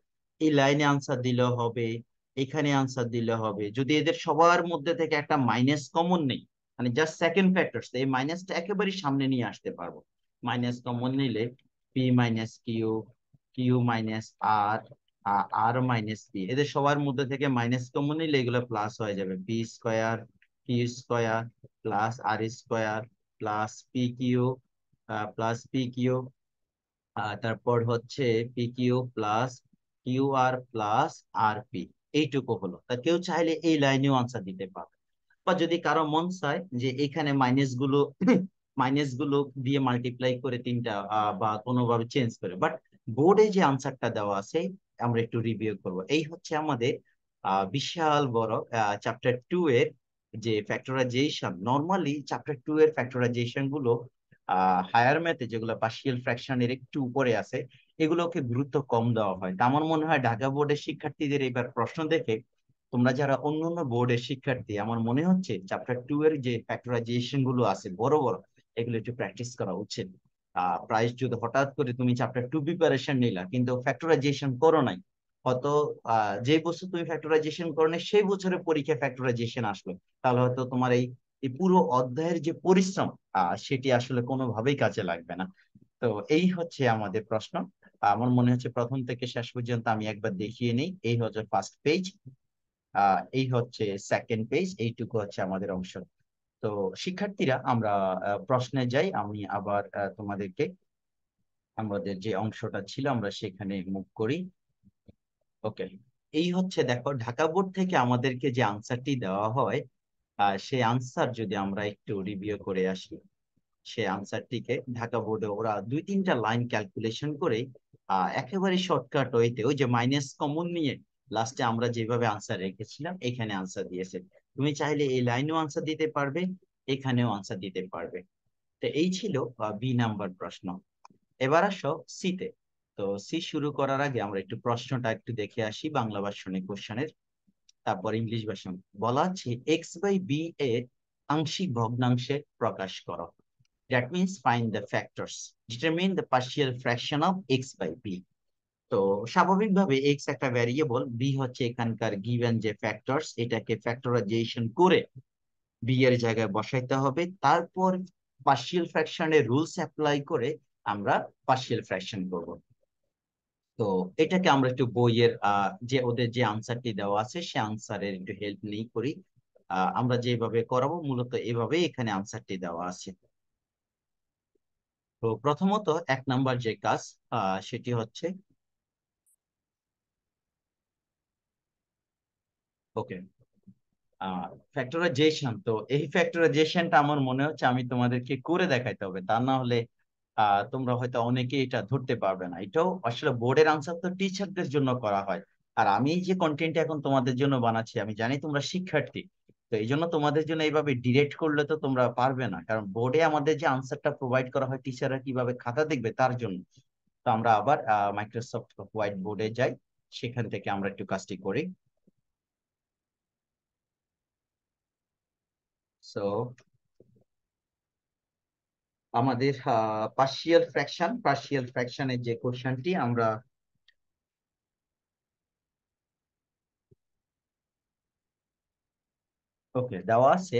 এই লাইনে আনসার দিলেও হবে, এখানে আনসার দিলে হবে। যদি এদের সবার মধ্যে থেকে একটা মাইনাস কমন নেই, মানে জাস্ট সেকেন্ড ফ্যাক্টরস, এই মাইনাসটা একেবারেই সামনে নিয়ে আসতে পারবো। মাইনাস কমন নিলে P minus Q, Q minus আর, আর মাইনাস পি, এদের সবার মধ্যে থেকে মাইনাস কমন নিলে এগুলো প্লাস হয়ে যাবে। P square Q square plus R square plus P Q plus P Q, তারপর হচ্ছে P Q plus Q R plus R P. এইটুকু হলো। তা কেউ চাইলে এই লাইনেও আনসার দিতে পারে, বা যদি কারো মন চায় যে এখানে মাইনাস গুলো মাইনাস গুলো দিয়ে মাল্টিপ্লাই করে তিনটা বা কোনোভাবে চেঞ্জ করে, বাট বোর্ডে যে আনসারটা দেওয়া আছে আমরা একটু রিভিউ করব। এই হচ্ছে আমাদের বিশাল বড় চ্যাপ্টার 2 এর যে ফ্যাক্টরাইজেশন। নর্মালি চ্যাপ্টার 2 এর ফ্যাক্টরাইজেশন গুলো হায়ার ম্যাথে যেগুলো পার্শিয়াল ফ্র্যাকশনের একটু উপরে আছে এগুলোকে গুরুত্ব কম দেওয়া হয়। তা আমার মনে হয় ঢাকা বোর্ডের শিক্ষার্থীদের এবার প্রশ্ন দেখে তোমরা যারা অন্যান্য বোর্ডের শিক্ষার্থী, আমার মনে হচ্ছে চ্যাপ্টার 2 এর যে ফ্যাক্টরাইজেশন গুলো আছে বড় বড়, এগুলো একটু প্র্যাকটিস করা উচিত। প্রাইস যদি হঠাৎ করে তুমি চ্যাপ্টার 2 প্রিপারেশন নিলা কিন্তু ফ্যাক্টরাইজেশন করো নাই, হয়তো যে বছর তুমি ফ্যাক্টরাইজেশন করো নাই সেই বছরের পরীক্ষায় ফ্যাক্টরাইজেশন আসলো, তাহলে হয়তো তোমার এই এই পুরো অধ্যায়ের যে পরিশ্রম সেটি আসলে কোনোভাবেই কাজে লাগবে না। তো এই হচ্ছে আমাদের প্রশ্ন। আমার মনে হচ্ছে প্রথম থেকে শেষ পর্যন্ত আমি একবার দেখিয়ে নিই। এই হচ্ছে ফার্স্ট পেজ, এই হচ্ছে সেকেন্ড পেজ, এইটুকু হচ্ছে আমাদের অংশ। তো শিক্ষার্থীরা আমরা প্রশ্নে যাই। আমি আবার তোমাদেরকে আমাদের যে অংশটা ছিল আমরা সেখানে মুভ করি। ওকে, এই হচ্ছে দেখো ঢাকা বোর্ড থেকে আমাদেরকে যে আনসারটি দেওয়া হয়, সেই আনসার যদি আমরা একটু রিভিউ করে আসি, সে আনসারটিকে ঢাকা বোর্ডে ওরা 2-3টা লাইন ক্যালকুলেশন করে একেবারে শর্টকাট ওয়েতে ওই যে মাইনাস কমন নিয়ে লাস্টে আমরা যেভাবে আনসার রেখেছিলাম এখানে আনসার দিয়েছে। তুমি চাইলে এই লাইনেও আনসার দিতে পারবে, এখানেও আনসার দিতে পারবে। তো এই ছিল বি নাম্বার প্রশ্ন। এবার আসো সিতে। তো সি শুরু করার আগে আমরা একটু প্রশ্নটা একটু দেখে আসি বাংলা ভার্সনে কোশ্চেনের, তারপর ইংলিশ ভার্সন। বলা আছে এক্স বাই বি এর আংশিক ভগ্নাংশে প্রকাশ করো। That means find the factors. Determine the partial fraction of x by b. তো স্বাভাবিকভাবে x একটা ভ্যারিয়েবল, b হচ্ছে এখানকার গিভেন যে ফ্যাক্টরস, এটাকে ফ্যাক্টরাইজেশন করে b এর জায়গায় বসাইতে হবে, তারপর পার্শিয়াল ফ্র্যাকশনের রুলস অ্যাপ্লাই করে আমরা পার্শিয়াল ফ্র্যাকশন করব। তো এটাকে আমরা একটু বইয়ের যে ওদের যে আনসারটি দেওয়া আছে সে আনসারের একটু হেল্প নিই করি। আমরা যেভাবে করাবো মূলত এভাবে এখানে আনসারটি দেওয়া আছে। তো প্রথমত 1 নাম্বার যে কাজ সেটি হচ্ছে, ওকে, ফ্যাক্টরাইজেশন। তো এই ফ্যাক্টরাইজেশনটা আমার মনে হচ্ছে আমি তোমাদেরকে করে দেখাইতে হবে, তা না হলে তোমরা হয়তো অনেকে এটা ধরতে পারবে না। এটাও আসলে বোর্ডের আনসার তো টিচারদের জন্য করা হয়, আর আমি যে কন্টেন্ট এখন তোমাদের জন্য বানাচ্ছি আমি জানি তোমরা শিক্ষার্থী, তো এই জন্য তোমাদের জন্য এইভাবে ডিরেক্ট করলে তো তোমরা পারবে না, কারণ বোর্ডে আমাদের যে আনসারটা প্রোভাইড করা হয় টিচাররা কিভাবে খাতা দেখবে তার জন্য। তো আমরা আবার মাইক্রোসফট হোয়াইট বোর্ডে যাই, সেখান থেকে আমরা একটু কাজটি করি। সো আমাদের পার্শিয়াল ফ্র্যাকশনের যে কোশ্চেনটি আমরা, ওকে দেওয়া আছে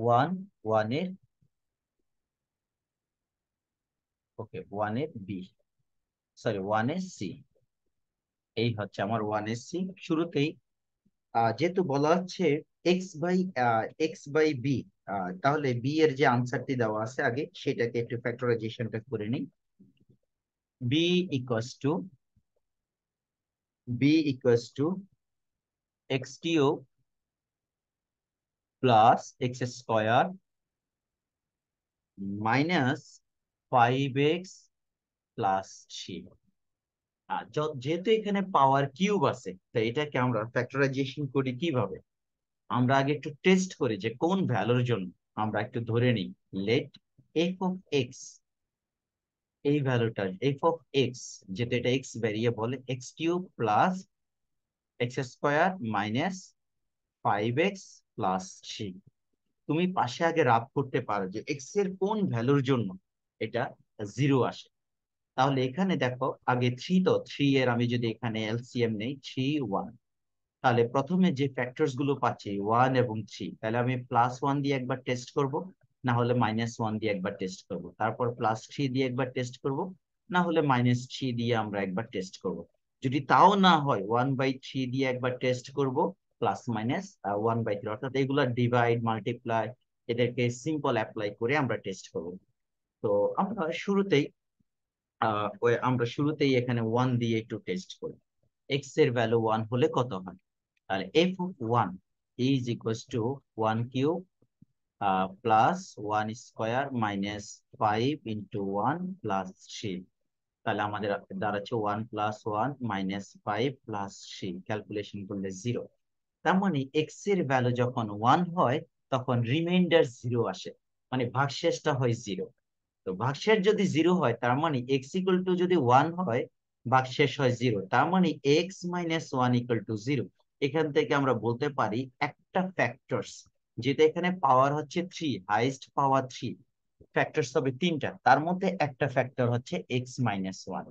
ওয়ান, ওয়ানের, ওকে ওয়ানের বি, সরি ওয়ানের সি। এই হচ্ছে আমার ওয়ানের সি। শুরুতেই যেহেতু বলা হচ্ছে এক্স বাই বি, তাহলে বি এর যে আনসারটি দেওয়া আছে আগে সেটাকে একটু ফ্যাক্টরাইজেশনটা করে নিই। B equals to b equals to x cube plus x square minus 5x plus c. যেহেতু এখানে পাওয়ার কিউব আছে, তো এটাকে আমরা ফ্যাক্টরাইজেশন করি কিভাবে? আমরা আগে একটু টেস্ট করি যে কোন ভ্যালুর জন্য। আমরা একটু ধরে নিই, লেট এফ অফ এক্স, এই ভ্যালুটা এফ অফ এক্স, যেটা এটা x variable, x cube plus x square minus 5x plus c. তুমি পাশে আগে রাব করতে পারো যে এক্স এর কোন ভ্যালুর জন্য এটা 0 আসে। তাহলে এখানে দেখো আগে 3, তো 3 এর আমি যদি এখানে এলসিএম নেই, 3 1, তাহলে প্রথমে যে ফ্যাক্টরস গুলো পাচ্ছি 1 এবং 3, তাহলে আমি +1 দিয়ে একবার টেস্ট করব, না হলে -1 দিয়ে একবার টেস্ট করব, তারপর +3 দিয়ে একবার টেস্ট করব, না হলে -3 দিয়ে আমরা একবার টেস্ট করব। যদি তাও না হয় 1/3 দিয়ে একবার টেস্ট করব, প্লাস মাইনাস 1/3, অর্থাৎ এগুলা ডিভাইড মাল্টিপ্লাই, এদেরকে সিম্পল অ্যাপ্লাই করে আমরা টেস্ট করব। তো আমরা শুরুতেই এখানে 1 দিয়ে একটু টেস্ট করি। এক্স এর ভ্যালু 1 হলে কত হয়? তাহলে F of 1 is equals two 1 cube plus 1 square minus 5 into 1 plus 3। তাহলে আমাদের দাঁড়াচ্ছে 1 প্লাস 1 মাইনাস 5 প্লাস 3, ক্যালকুলেশন করলে 0। তার মানে এক্স এর ভ্যালু যখন 1 হয় তখন রিমাইন্ডার 0 আসে, মানে ভাগশেষটা হয় 0। তো ভাগশেষ যদি 0 হয় তার মানে এক্স ইকুয়াল টু যদি 1 হয়, ভাগশেষ হয় 0, তার মানে এক্স মাইনাস 1 ইকুয়াল টু 0। এখান থেকে আমরা বলতে পারি একটা ফ্যাক্টরস, যেটা এখানে পাওয়ার হচ্ছে 3, হাইয়েস্ট পাওয়ার 3, ফ্যাক্টরস হবে 3টা, তার মধ্যে একটা ফ্যাক্টর হচ্ছে এক্স মাইনাস 1।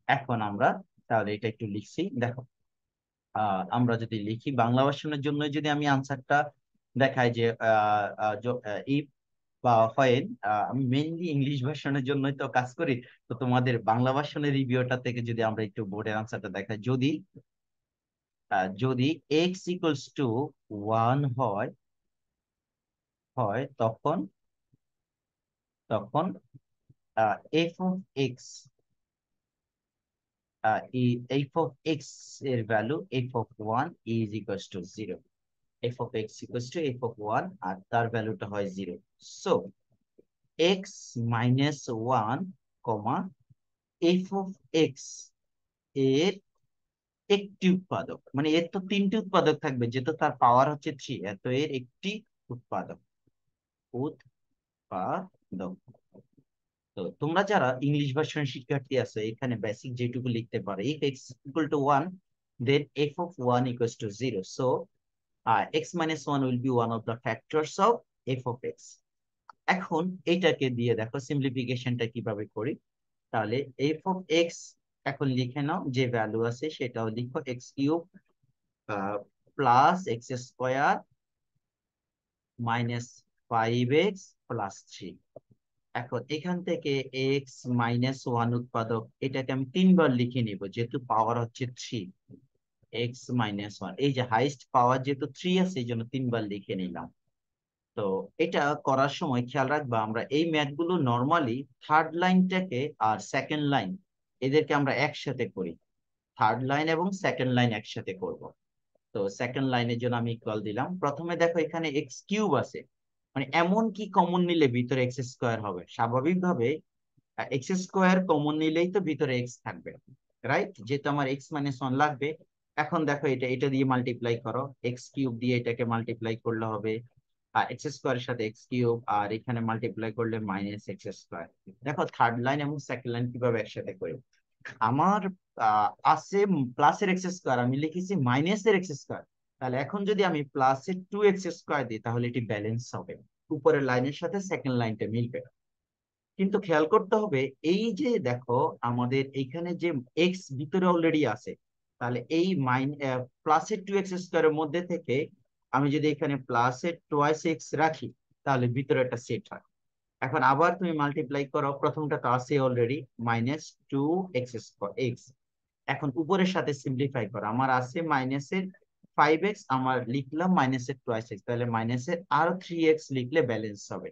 এখন আমরা তাহলে এটা একটু লিখছি, দেখো আমরা যদি লিখি বাংলা ভার্সনের জন্য, যদি আমি আনসারটা দেখাই যে ইফ বা হয়, আমি মেইনলি ইংলিশ ভার্সনের জন্যই তো কাজ করি, তো তোমাদের বাংলা ভার্সনের রিভিউটা থেকে যদি আমরা একটু বোর্ডের আনসারটা দেখাই, যদি এক্স ইকুয়ালস টু 1 হয় হয় তখন তখন F of X, F of X এর value F of 1 is equals to 0। F of X equals to F of 1, আর তার ভ্যালুটা হয় 0। So X minus 1 comma F of X এর একটি উৎপাদক, মানে এর তো 3টি উৎপাদক থাকবে, যেহেতু তার পাওয়ার হচ্ছে 3, এত এর একটি উৎপাদক। উৎপাদক। তো তোমরা যারা ইংলিশ ভার্সনের শিক্ষার্থী আছো, এখানে বেসিক যেটুকু লিখতে পারো, if x equal to 1 then f of 1 equals to 0, so x minus 1 will be one of the factors of f of x. এখন এটাকে দিয়ে দেখো সিম্পলিফিকেশনটা কিভাবে করি। তাহলে এফ অফ এক্স এখন লিখে নাও, যে ভ্যালু আছে সেটাও লিখো, x cube plus x square minus 5x plus 3। এখন এখান থেকে এক্স মাইনাস 1 উৎপাদক, এটাকে আমি 3বার লিখে নিব, যেহেতু পাওয়ার হচ্ছে 3, এক্স মাইনাস 1, এই যে হাইস্ট পাওয়ার যেহেতু 3 আছে এই জন্য 3বার লিখে নিলাম। তো এটা করার সময় খেয়াল রাখবা, আমরা এই ম্যাথ গুলো নর্মালি থার্ড লাইনটাকে আর সেকেন্ড লাইন, এদেরকে আমরা একসাথে করি, থার্ড লাইন এবং সেকেন্ড লাইন একসাথে করব। তো সেকেন্ড লাইনের জন্য আমি ইকুয়াল দিলাম। প্রথমে দেখো এখানে এক্স কিউব আছে, মানে এমন কি কমন নিলে ভিতরে এক্স স্কোয়ার হবে? স্বাভাবিকভাবে এক্স স্কোয়ার কমন নিলেই তো ভিতরে এক্স থাকবে, রাইট? যেহেতু আমার এক্স মাইনাস 1 লাগবে। এখন দেখো এটা এটা দিয়ে মাল্টিপ্লাই করো, এক্স কিউব দিয়ে এটাকে মাল্টিপ্লাই করলে হবে এক্স স্কোয়ারের সাথে এক্স কিউব, আর এখানে মাল্টিপ্লাই করলে মাইনাস এক্স স্কোয়ার। দেখো থার্ড লাইন এবং সেকেন্ড লাইন কিভাবে একসাথে করি। আমার আছে প্লাসের এক্স স্কোয়ার, আমি লিখেছি মাইনাসের এক্স স্কোয়ার, তাহলে এখন যদি আমি প্লাসের 2x স্কোয়ার দিই তাহলে এটি ব্যালেন্স হবে, উপরের লাইনের সাথে সেকেন্ড লাইনটা মিলবে। কিন্তু খেয়াল করতে হবে, এই যে দেখো আমাদের এখানে যে এক্স ভিতরে অলরেডি আছে, তাহলে এই প্লাসের 2x স্কোয়ারের মধ্যে থেকে আমি যদি এখানে প্লাসের টোয়াইস এক্স রাখি, তাহলে ভিতরে একটা সেট হয়। এখন আবার তুমি মাল্টিপ্লাই করো, প্রথমটা তো আছে অলরেডি -2x, এখন উপরের সাথে সিম্পলিফাই করো, আমার আছে -5x, আমার লিখলাম -2x, তাহলে মাইনাসের আরো 3x লিখলে ব্যালেন্স হবে।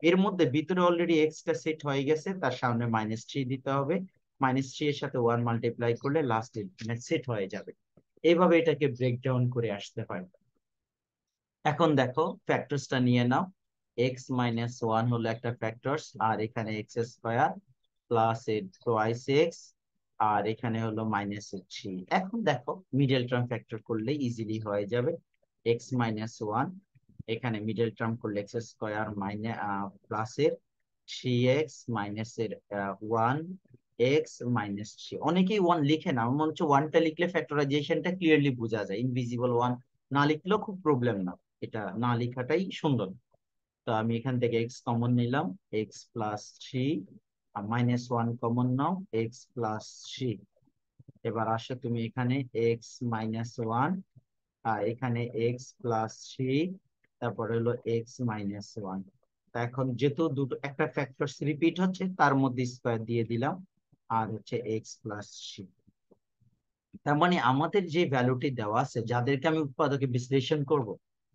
এর মধ্যে ভিতরে অলরেডি এক্স টা সেট হয়ে গেছে, তার সামনে -3 দিতে হবে, -3 এর সাথে 1 মাল্টিপ্লাই করলে লাস্টে সেট হয়ে যাবে। এইভাবে এটাকে ব্রেকডাউন করে আসতে হয়। এখন দেখো ফ্যাক্টরসটা নিয়ে নাও, এক্স মাইনাস 1 হলো একটা ফ্যাক্টরস, আর এখানে এক্স স্কোয়ার প্লাস এর টোয়াইস এক্স, আর এখানে হলো মাইনাস এর থ্রি। এখন দেখো মিডল টার্ম ফ্যাক্টর করলে ইজিলি হয়ে যাবে। এক্স মাইনাস ওয়ান, এখানে মিডল টার্ম করলে এক্স স্কোয়ার মাইনাস প্লাস এর থ্রি এক্স মাইনাস এর ওয়ান এক্স মাইনাস থ্রি। অনেকেই ওয়ান লিখে না, আমার মনে হচ্ছে ওয়ানটা লিখলে ফ্যাক্টরাইজেশনটা ক্লিয়ারলি বোঝা যায়, ইনভিজিবল ওয়ান না লিখলেও খুব প্রবলেম না, এটা না লেখাটাই সুন্দর। তো আমি এখান থেকে এক্স কমন নিলাম, এক্স প্লাস থ্রি, আর মাইনাস ওয়ান কমন নাও, এক্স প্লাস থ্রি। এবার আসো তুমি এখানে এক্স মাইনাস ওয়ান, আর এখানে এক্স প্লাস থ্রি, তারপরে হলো এক্স মাইনাস ওয়ান। এখন যেহেতু দুটো একটা ফ্যাক্টরস রিপিট হচ্ছে, তার মধ্যে স্কোয়ার দিয়ে দিলাম, আর হচ্ছে এক্স প্লাস থ্রি। তার মানে আমাদের যে ভ্যালুটি দেওয়া আছে, যাদেরকে আমি উৎপাদকে বিশ্লেষণ করব,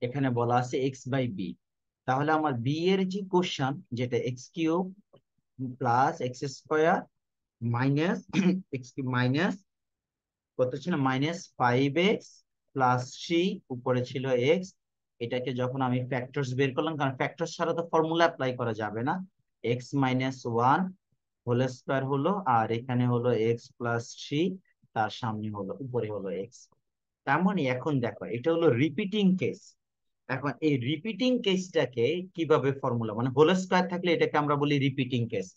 এখানে বলা আছে এক্স বাই বি। তাহলে আমার বি এর যে কোশ্চান, যেটা x cube plus x square minus x cube minus কত ছিল, minus five x plus three, উপরে ছিল এক্স। এটাকে যখন আমি ফ্যাক্টরস বের করলাম, কারণ ফ্যাক্টরস ছাড়া তো ফর্মুলা অ্যাপ্লাই করা যাবে না, x minus one whole square হলো, আর এখানে হলো এক্স প্লাস থ্রি, তার সামনে হলো উপরে হলো এক্স। তার মানে এখন দেখো এটা হলো রিপিটিং কেস। এখন এই রিপিটিং কেসটাকে কিভাবে ফর্মুলা, মানে হোল স্কোয়ার থাকলে এটাকে আমরা বলি রিপিটিং কেস।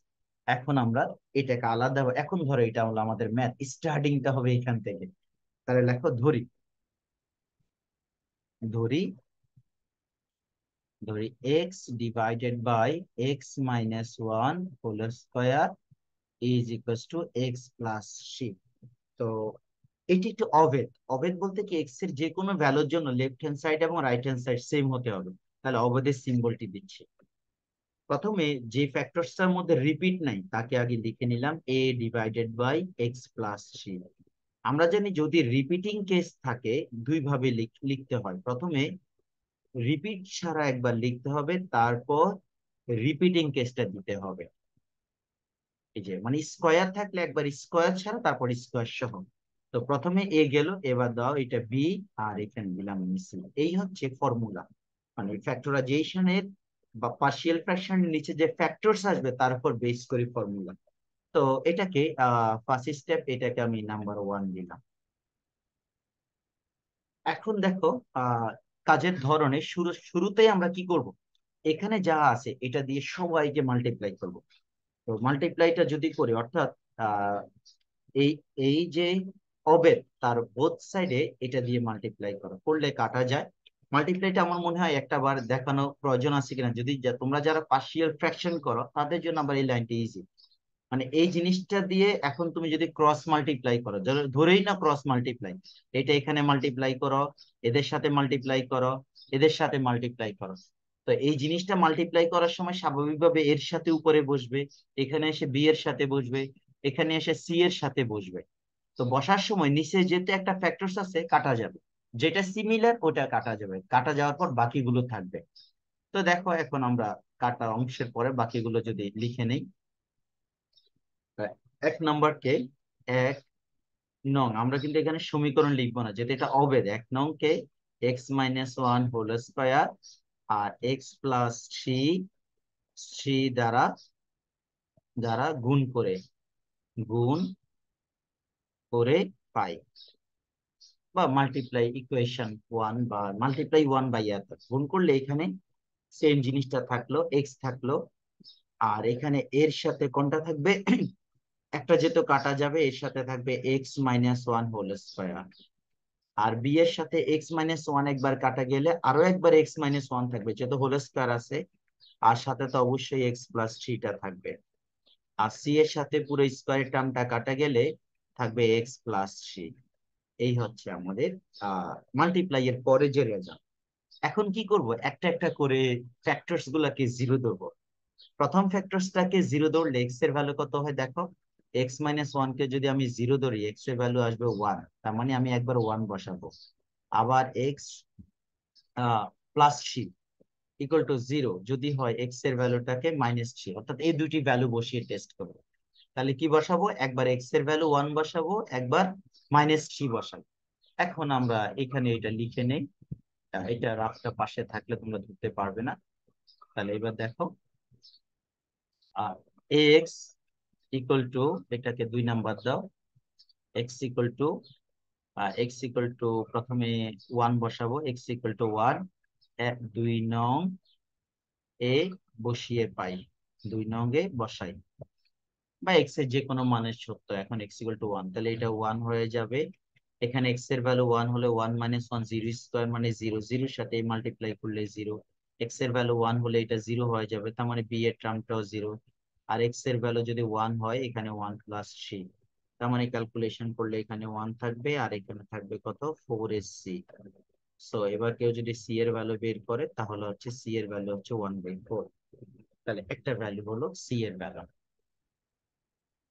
এখন আমরা এটাকে আলাদা, এখন ধরো এটা হলো আমাদের ম্যাথ, স্টার্টিংটা হবে এখান থেকে। তাহলে লেখো ধরি, ধরি ধরি x divided by x minus one whole square is equals to x plus three. তো এটি একটু অভেদ। অভেদ বলতে কি, এক্স এর যে কোনো ভ্যালুর জন্য লেফট হ্যান্ড সাইড এবং রাইট হ্যান্ড সাইড সেম হতে হবে। তাহলে অভেদের সিম্বলটি দিচ্ছি। প্রথমে যে ফ্যাক্টরসটার মধ্যে রিপিট নাই তাকে আগে লিখে নিলাম, A divided by X plus three. আমরা জানি যদি রিপিটিং কেস থাকে দুই ভাবে লিখতে হয়। প্রথমে রিপিট ছাড়া একবার লিখতে হবে, তারপর রিপিটিং কেসটা দিতে হবে। এই যে মানে স্কোয়ার থাকলে একবার স্কোয়ার ছাড়া, তারপর স্কোয়ার সহ। তো প্রথমে এ গেল, এবার দাও এটা বি, আর এখানে দিলাম সি। এই হচ্ছে ফর্মুলা, মানে ফ্যাক্টরাইজেশনের বা পার্শিয়াল ফ্র্যাকশনের নিচে যে ফ্যাক্টরস আসবে তার উপর বেস করে ফর্মুলা। তো এটাকে ফার্স্ট স্টেপ, এটাকে আমি নাম্বার ওয়ান দিলাম। এখন দেখো কাজের ধরনে শুরুতেই আমরা কি করব, এখানে যা আছে এটা দিয়ে সবাইকে মাল্টিপ্লাই করব। তো মাল্টিপ্লাইটা যদি করি, অর্থাৎ আহ এই এই যে অবেদ তার বোথ সাইডে এটা দিয়ে মাল্টিপ্লাই করো, করলে কাটা যায়। মাল্টিপ্লাইটা আমার মনে হয় একটা বার দেখানো প্রয়োজন আছে কিনা, যদি তোমরা যারা পার্শিয়াল ফ্র্যাকশন করো তাদের জন্য আবার এই লাইনটা ইজি। মানে এই জিনিসটা দিয়ে এখন তুমি যদি ক্রস মাল্টিপ্লাই করো, ধরেই না ক্রস মাল্টিপ্লাই, এটা এখানে মাল্টিপ্লাই করো, এদের সাথে মাল্টিপ্লাই করো, এদের সাথে মাল্টিপ্লাই করো। তো এই জিনিসটা মাল্টিপ্লাই করার সময় স্বাভাবিকভাবে এর সাথে উপরে বসবে, এখানে এসে বি এর সাথে বসবে, এখানে এসে সি এর সাথে বসবে। তো বসার সময় নিচে যেতে একটা ফ্যাক্টরস আছে কাটা যাবে, যেটা সিমিলার ওটা কাটা যাবে, কাটা যাওয়ার পর বাকিগুলো থাকবে। তো দেখো এখন আমরা কাটা অংশের পরে বাকিগুলো যদি লিখে নেই। এক নম্বর কে, এক নং, আমরা কিন্তু এখানে সমীকরণ লিখবো না, যেটা এটা অবেদ। এক নং কে X minus one whole square, আর এক্স প্লাস থ্রি, থ্রি দ্বারা দ্বারা গুণ করে, গুণ করে পাই, বা মাল্টিপ্লাই ইকুয়েশন ওয়ান, বা মাল্টিপ্লাই ওয়ান বাই এত গুণ করলে এখানে সেম জিনিসটা থাকলো, এক্স থাকলো, আর এখানে এর সাথে কোনটা থাকবে, একটা যেহেতু কাটা যাবে, এর সাথে থাকবে X minus one whole square. আর বি এর সাথে এক্স মাইনাস ওয়ান একবার কাটা গেলে আরো একবার এক্স মাইনাস ওয়ান থাকবে, যেহেতু হোল স্কোয়ার আছে, আর সাথে তো অবশ্যই এক্স প্লাস থ্রিটা থাকবে। আর সি এর সাথে পুরো স্কোয়ারের টার্মটা কাটা গেলে থাকবে এক্স প্লাস থ্রি। এই হচ্ছে আমাদের মাল্টিপ্লাই এর পরে যে রেজাল্ট। এখন কি করব, একটা একটা করে ফ্যাক্টরস গুলাকে জিরো ধরবো। প্রথম ফ্যাক্টরসটাকে জিরো ধরলে এক্স এর ভ্যালু কত হয় দেখো, এক্স মাইনাস ওয়ান কে যদি আমি জিরো ধরি, এক্স এর ভ্যালু আসবে ওয়ান, তার মানে আমি একবার ওয়ান বসাবো। আবার x plus three equal to zero যদি হয়, এক্স এর ভ্যালুটাকে মাইনাস থ্রি, অর্থাৎ এই দুটি ভ্যালু বসিয়ে টেস্ট করবো। তাহলে কি বসাবো, একবার এক্স এর ভ্যালু ওয়ান বসাবো, একবার মাইনাস থ্রি বসাবো। এখন আমরা এখানে এটা লিখে নেই, এটা রাফটা পাশে থাকলে তোমরা ধরতে পারবে না। তাহলে এবার দেখো, এক্স ইকুয়াল টু, এটাকে 2 নাম্বার দাও, এক্স ইকুয়াল টু, প্রথমে 1 বসাবো, এক্স ইকুয়াল টু 1, 2 নং এ বসিয়ে পাই, 2 নং এ বসাই, বা এক্স এর যে কোনো মানের সত্য। এখন এক্স ইকুয়াল টু 1, তাহলে এটা 1 হয়ে যাবে। এখানে এক্স এর ভ্যালু 1 হলে 1 মাইনাস 1, 0 স্কোয়ার মানে 0, 0 সাথে মাল্টিপ্লাই করলে 0। এক্স এর ভ্যালু 1 হলে এটা 0 হয়ে যাবে, তার মানে বি এর টার্মটাও 0। আর এক্স এর ভ্যালু যদি 1 হয়, এখানে 1 প্লাস সি, তার মানে ক্যালকুলেশন করলে এখানে 1 থাকবে আর এখানে থাকবে কত, 4ac। সো এবার কেউ যদি সি এর ভ্যালু বের করে, তাহলে হচ্ছে সি এর ভ্যালু হচ্ছে 1/4। তাহলে একটা ভ্যালু হলো সি এর ভ্যালু।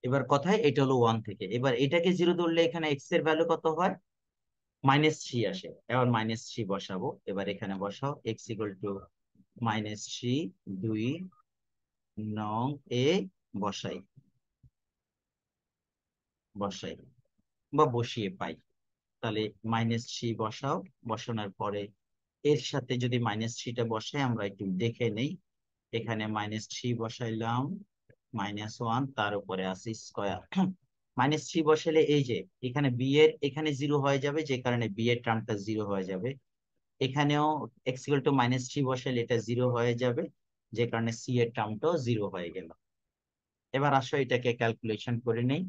এবার কথায় এটা হলো 1 থেকে, এবার এটাকে 0 ধরলে এখানে এক্স এর ভ্যালু কত হয়, -3 আসে। এবার -3 বসাবো, এবার এখানে বসাও এক্স ইকুয়াল টু -3, 2 নং এ বসাই, বসাই বা বসিয়ে পাই। তাহলে -3 বসাও, বসানোর পরে এর সাথে যদি -3টা বসাই, আমরা একটু দেখে নেই। এখানে -3 বসাইলাম, -1, তার উপরে আছে স্কোয়ার। -3 বসালে এই যে এখানে বি এর এখানে 0 হয়ে যাবে, যে কারণে বি এর টার্মটা 0 হয়ে যাবে। এখানেও এক্স ইকুয়াল টু -3 বসালে এটা 0 হয়ে যাবে, যে কারণে সি এর টার্মটাও 0 হয়ে গেল। এবার আসো এটাকে ক্যালকুলেশন করে নেই।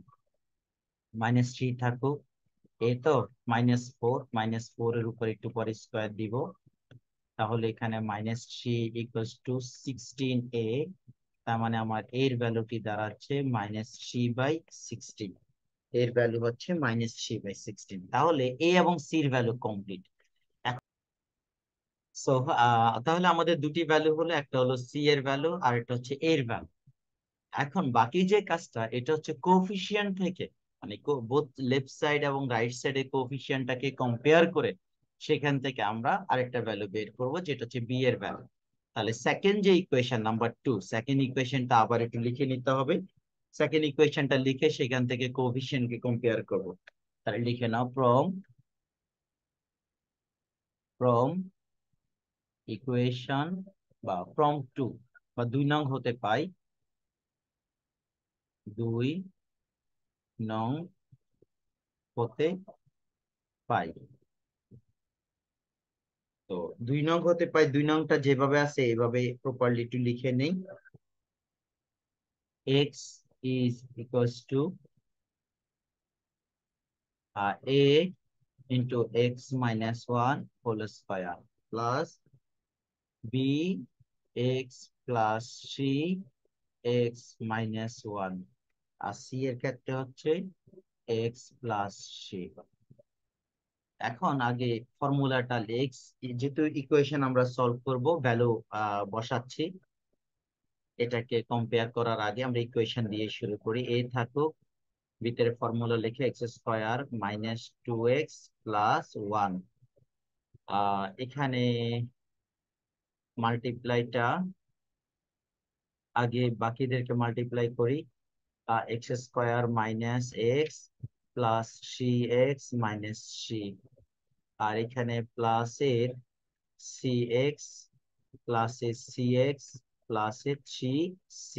-3 থাকুক, এই তো -4, -4 এর উপর একটু পরে স্কোয়ার দিব, তাহলে এখানে -3 ইকুয়ালস টু 16a। তার মানে আমার এর ভ্যালুটি দাঁড়াচ্ছে -3/16। এর ভ্যালু হচ্ছে -3/16। তাহলে এ এবং সি এর ভ্যালু কমপ্লিট। সো তাহলে আমাদের দুটি ভ্যালু হলো, একটা হলো সি এর ভ্যালু আর একটা হচ্ছে এর ভ্যালু। এখন বাকি যে কাজটা, এটা হচ্ছে কোফিশিয়েন্ট থেকে, মানে বোথ লেফট সাইড এবং রাইট সাইডের কোফিশিয়েন্টটাকে কম্পেয়ার করে সেখান থেকে আমরা আরেকটা ভ্যালু বের করব, যেটা হচ্ছে বি এর ভ্যালু। তাহলে সেকেন্ড যে ইকুয়েশন নাম্বার 2, সেকেন্ড ইকুয়েশনটা আবার একটু লিখে নিতে হবে। সেকেন্ড ইকুয়েশনটা লিখে সেখান থেকে কোফিশিয়েন্টকে কম্পেয়ার করব। তাহলে লিখে নাও, ফ্রম ইকুয়েশন, বা ফ্রম 2, বা 2 নং হতে পাই, 2 নং হতে পাই। তো 2 নং হতে পাই, 2 নংটা যেভাবে আছে এভাবে প্রপারলি একটু লিখে নেই। X is equals to a into x minus 1 whole square, plus b x plus C x minus 1, আর সি এর ক্ষেত্রে হচ্ছে এক্স প্লাস সি। এখন আগে ফর্মুলাটা এক্স, যেহেতু ইকুয়েশন আমরা সলভ করব, ভ্যালু বসাচ্ছি। এটাকে কম্পেয়ার করার আগে আমরা ইকুয়েশন দিয়ে শুরু করি। এ থাকুক, ভিতরে ফর্মুলা লিখে x² মাইনাস 2x প্লাস 1। এখানে মাল্টিপ্লাইটা আগে বাকিদেরকে মাল্টিপ্লাই করি। x² minus X plus C x minus C, আর এখানে প্লাসের সি এক্স, প্লাসের সি এক্স, প্লাসের 3c।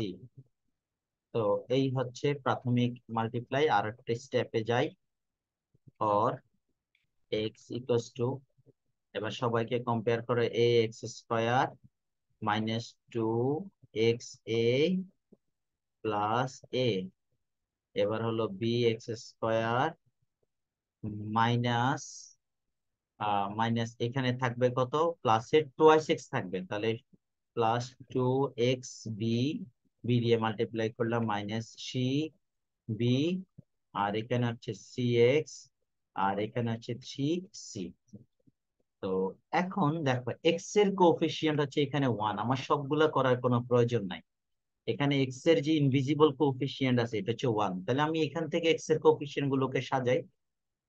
তো এই হচ্ছে প্রাথমিক মাল্টিপ্লাই। আর একটা স্টেপে যাই, অর এক্স ইকুয়ালস টু, এবার সবাইকে কম্পেয়ার করে, a x square minus 2xa plus a, এবার হলো b x square minus, minus এখানে থাকবে কত, প্লাসের 2x থাকবে, তাহলে প্লাস 2xb, বি দিয়ে মাল্টিপ্লাই করলাম, মাইনাস সি বি, আর এখানে হচ্ছে সি এক্স, আর এখানে হচ্ছে 3c। তো এখন দেখো এক্স এর কোএফিসিয়েন্ট হচ্ছে এখানে 1, আমার সবগুলা করার কোনো প্রয়োজন নাই। এখানে এক্স এর যে ইনভিজিবল কোএফিসিয়েন্ট আছে এটা হচ্ছে 1, তাহলে আমি এখান থেকে এক্স এর কোএফিসিয়েন্ট গুলোকে সাজাই।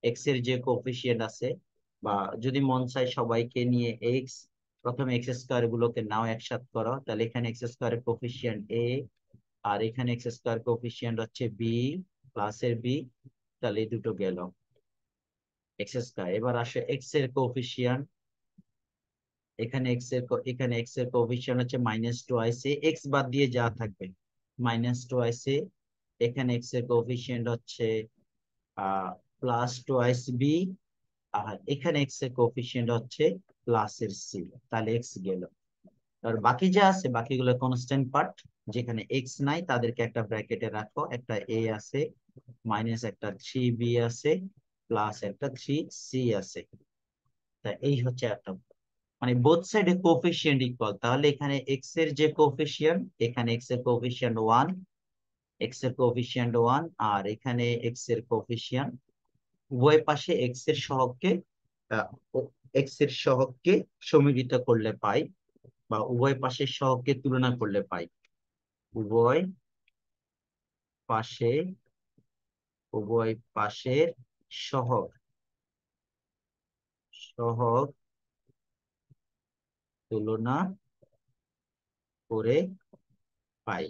এক্স এর যে কোএফিসিয়েন্ট আছে, বা যদি মন চায় সবাইকে নিয়ে এক্স, প্রথমে এক্স স্কোয়ার গুলোকে নাও একসাথে করো, তাহলে এখানে এক্স স্কোয়ার কোএফিসিয়েন্ট এ, আর এখানে এক্স স্কোয়ার কোএফিসিয়েন্ট হচ্ছে বি, প্লাসের বি, তাহলে এই দুটো গেল এক্স স্কোয়ার। এবার আসে এক্স এর কোএফিসিয়েন্ট, এখানে এক্স এর কোএফিসিয়েন্ট হচ্ছে -2ac, এক্স বাদ দিয়ে যা থাকবে -2ac এখানে এক্স এর কোএফিসিয়েন্ট হচ্ছে প্লাস টোয়াইস বি, আর এখানে এক্স এর কোএফিসিয়েন্ট হচ্ছে প্লাস এর সি। তাহলে এক্স গেল, আর বাকি যা আছে বাকিগুলো কনস্ট্যান্ট পার্ট। যেখানে এক্স নাই তাদেরকে একটা ব্র্যাকেটে রাখো, একটা এ আছে, মাইনাস একটা থ্রি বি আছে, প্লাস একটা থ্রি সি আছে। তা এই হচ্ছে একটা, মানে বোথ সাইডে কোফিশিয়েন্ট ইকুয়াল, তাহলে এখানে এক্স এর যে কোফিশিয়েন্ট, এখানে এক্স এর কোফিশিয়েন্ট ওয়ান, এক্স এর কোফিশিয়েন্ট ওয়ান, আর এখানে এক্স এর কোফিশিয়েন্ট, উভয় পাশে এক্স এর সহগকে সমীকৃত করলে পাই, বা উভয় পাশের সহগকে তুলনা করলে পাই। উভয় পাশে উভয় পাশের সহগ সহগ তুলনা করে পাই।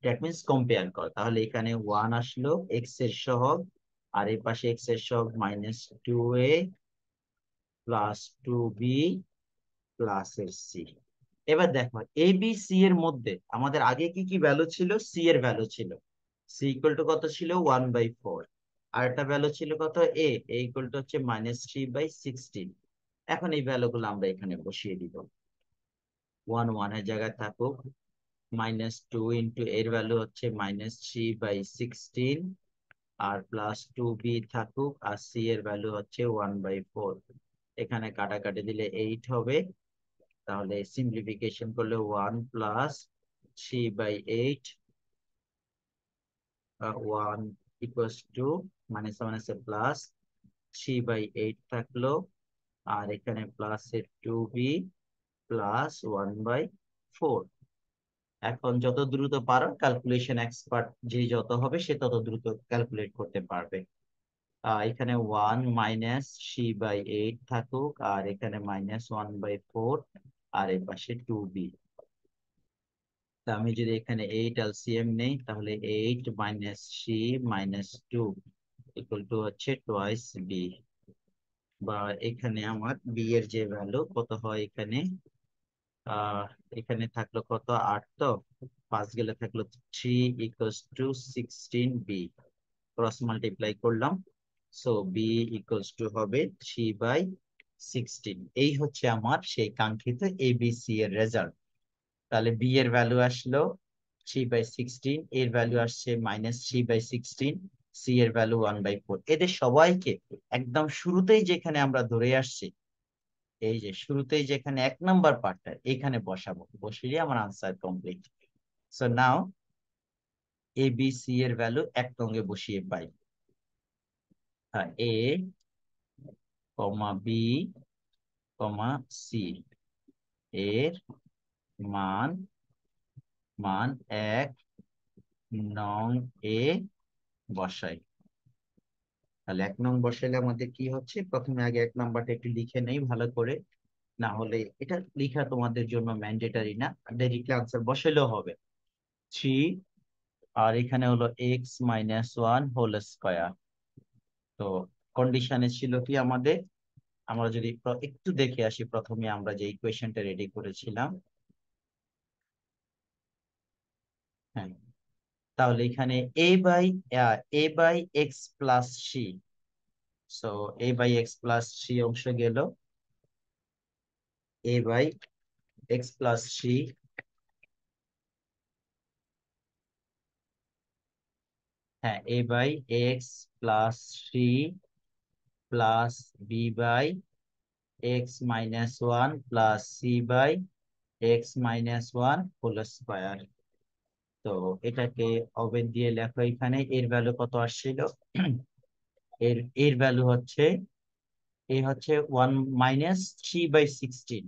দ্যাট মিনস কম্পেয়ার কর, তাহলে এখানে ওয়ান আসলো এক্স এর সহগ, আর এই পাশে এক্স এর সহগ মাইনাস টু এ প্লাস টু বি প্লাস এর সি। এবার দেখো এ বি সি এর মধ্যে আমাদের আগে কি কি ভ্যালু ছিল, সি এর ভ্যালু ছিল, সি ইকুয়াল টু কত ছিল 1/4, আর একটা ভ্যালু ছিল কত এ ইকুয়াল টু হচ্ছে -3/16। এখন এই ভ্যালুগুলো আমরা এখানে বসিয়ে দিব। ওয়ান ওয়ানের জায়গায় থাকুক, -2 ইন্টু এর ভ্যালু হচ্ছে -3/16, আর +2b থাকুক, আর সি এর ভ্যালু হচ্ছে 1/4। এখানে কাটাকাটি দিলে 8 হবে, তাহলে সিম্পলিফিকেশন করলে 1 + 3/8, 1 ইকুয়ালস টু -1 আছে প্লাস 3/8 থাকলো, আর এখানে প্লাস এর 2b প্লাস 1/4। এখন যত দ্রুত পারো, ক্যালকুলেশন এক্সপার্ট যে যত হবে সে তত দ্রুত ক্যালকুলেট করতে পারবে। এখানে 1 - 3/8 থাকুক, আর এখানে -1/4, আর এই পাশে 2b। তা আমি যদি এখানে 8 এলসিএম নেই, তাহলে 8 - 3 - 2 ইকুয়াল টু হচ্ছে টোয়াইস বি, বা এখানে আমার বি এর যে ভ্যালু কত হয়, এখানে আহ এখানে থাকলো কত 8, তো 5 গেলে থাকলো 3 equals to 16b, cross multiply করলাম, সো বি ইকুয়ালস টু হবে 3/16। এই হচ্ছে আমার সেই কাঙ্ক্ষিত এবিসি এর রেজাল্ট। তাহলে বি এর ভ্যালু আসলো 3/16, এর ভ্যালু আসছে -3/16, সি এর ভ্যালু 1/4। এদের সবাইকে একদম শুরুতেই যেখানে আমরা ধরে আসছি, এই যে শুরুতেই যেখানে 1 নাম্বার পার্টটা এখানে বসাবো, বসিয়ে আমার answer complete. So now A B C এর ভ্যালু এক সঙ্গে বসিয়ে পাই। এ কমা বি কমা সি এর মান মান 1 নং এ বসাই। তাহলে 1 নং বসাইলে আমাদের কি হচ্ছে, প্রথমে আগে 1 নাম্বারটা একটু লিখে নেই ভালো করে, না হলে এটা লেখা তোমাদের জন্য ম্যান্ডেটরি না, ডাইরেক্টলি আনসার বসাইলেও হবে। 3, আর এখানে হলো x - 1 হোল স্কয়ার। তো কন্ডিশনে ছিল কি আমাদের, আমরা যদি একটু দেখে আসি, প্রথমে আমরা যে ইকুয়েশনটা রেডি করেছিলাম। হ্যাঁ, তাহলে এখানে a/x+c, সো a/x+c অংশ গেল, a/x+c, হ্যাঁ a/x+c plus b/x - 1 plus c/x - 1 whole square. তো এটাকে ওভেন দিয়ে লেখো, এখানে এর ভ্যালু কত আসছিল, এর এর ভ্যালু হচ্ছে -3/16,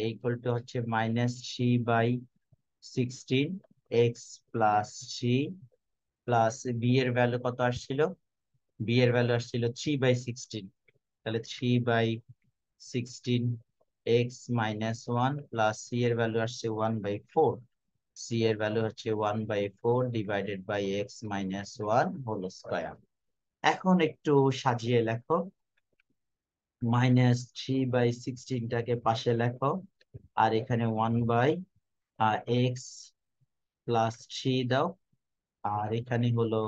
ইকুয়াল টু হচ্ছে -3/16 x+3, প্লাস বি এর ভ্যালু কত আসছিল, বি এর ভ্যালু আসছিল 3/16, তাহলে 3/16 x - 1 প্লাস সি এর ভ্যালু আসছে 1/4, সি এর ভ্যালু হচ্ছে 1/4 divided by x - 1 whole square. এখন একটু সাজিয়ে লেখো, -3/16টাকে পাশে লেখো, আর এখানে 1/x+3 দাও, আর এখানে হলো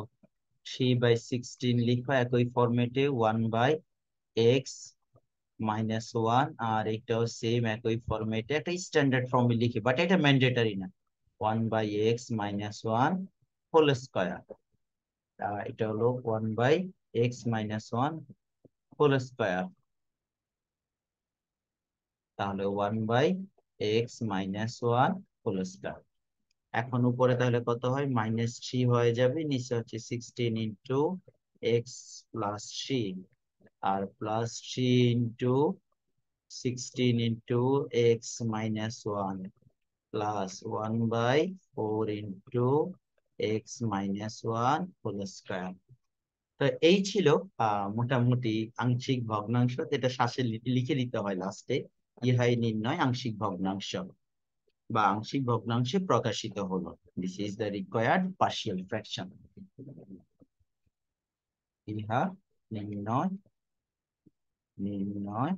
3/16 লিখো একই ফরম্যাটে, 1/x -1, আর এটাও সেম একই ফরম্যাটে, একটা স্ট্যান্ডার্ড ফর্মে লিখি, বাট এটা ম্যান্ডেটরি না। 1/x -1 হোল স্কয়ার, এটা হলো 1/x -1 হোল স্কয়ার, তাহলে 1/x হোল স্কয়ার। এখন উপরে তাহলে কত হয়, -3 হয়ে যাবে, নিচে হচ্ছে 16 ইন্টু এক্স প্লাস 3, আর +3 into 16 into x -1 plus 1/4 into x -1 whole square. তো এই ছিল মোটামুটি আংশিক ভগ্নাংশ, এটা শ্বাসে লিখে দিতে হয় লাস্টে, ইহাই নির্ণয় আংশিক ভগ্নাংশ বা আংশিক ভগ্নাংশে প্রকাশিত হলো। This is the required partial fraction. ইহা নির্ণয় নির্ণয়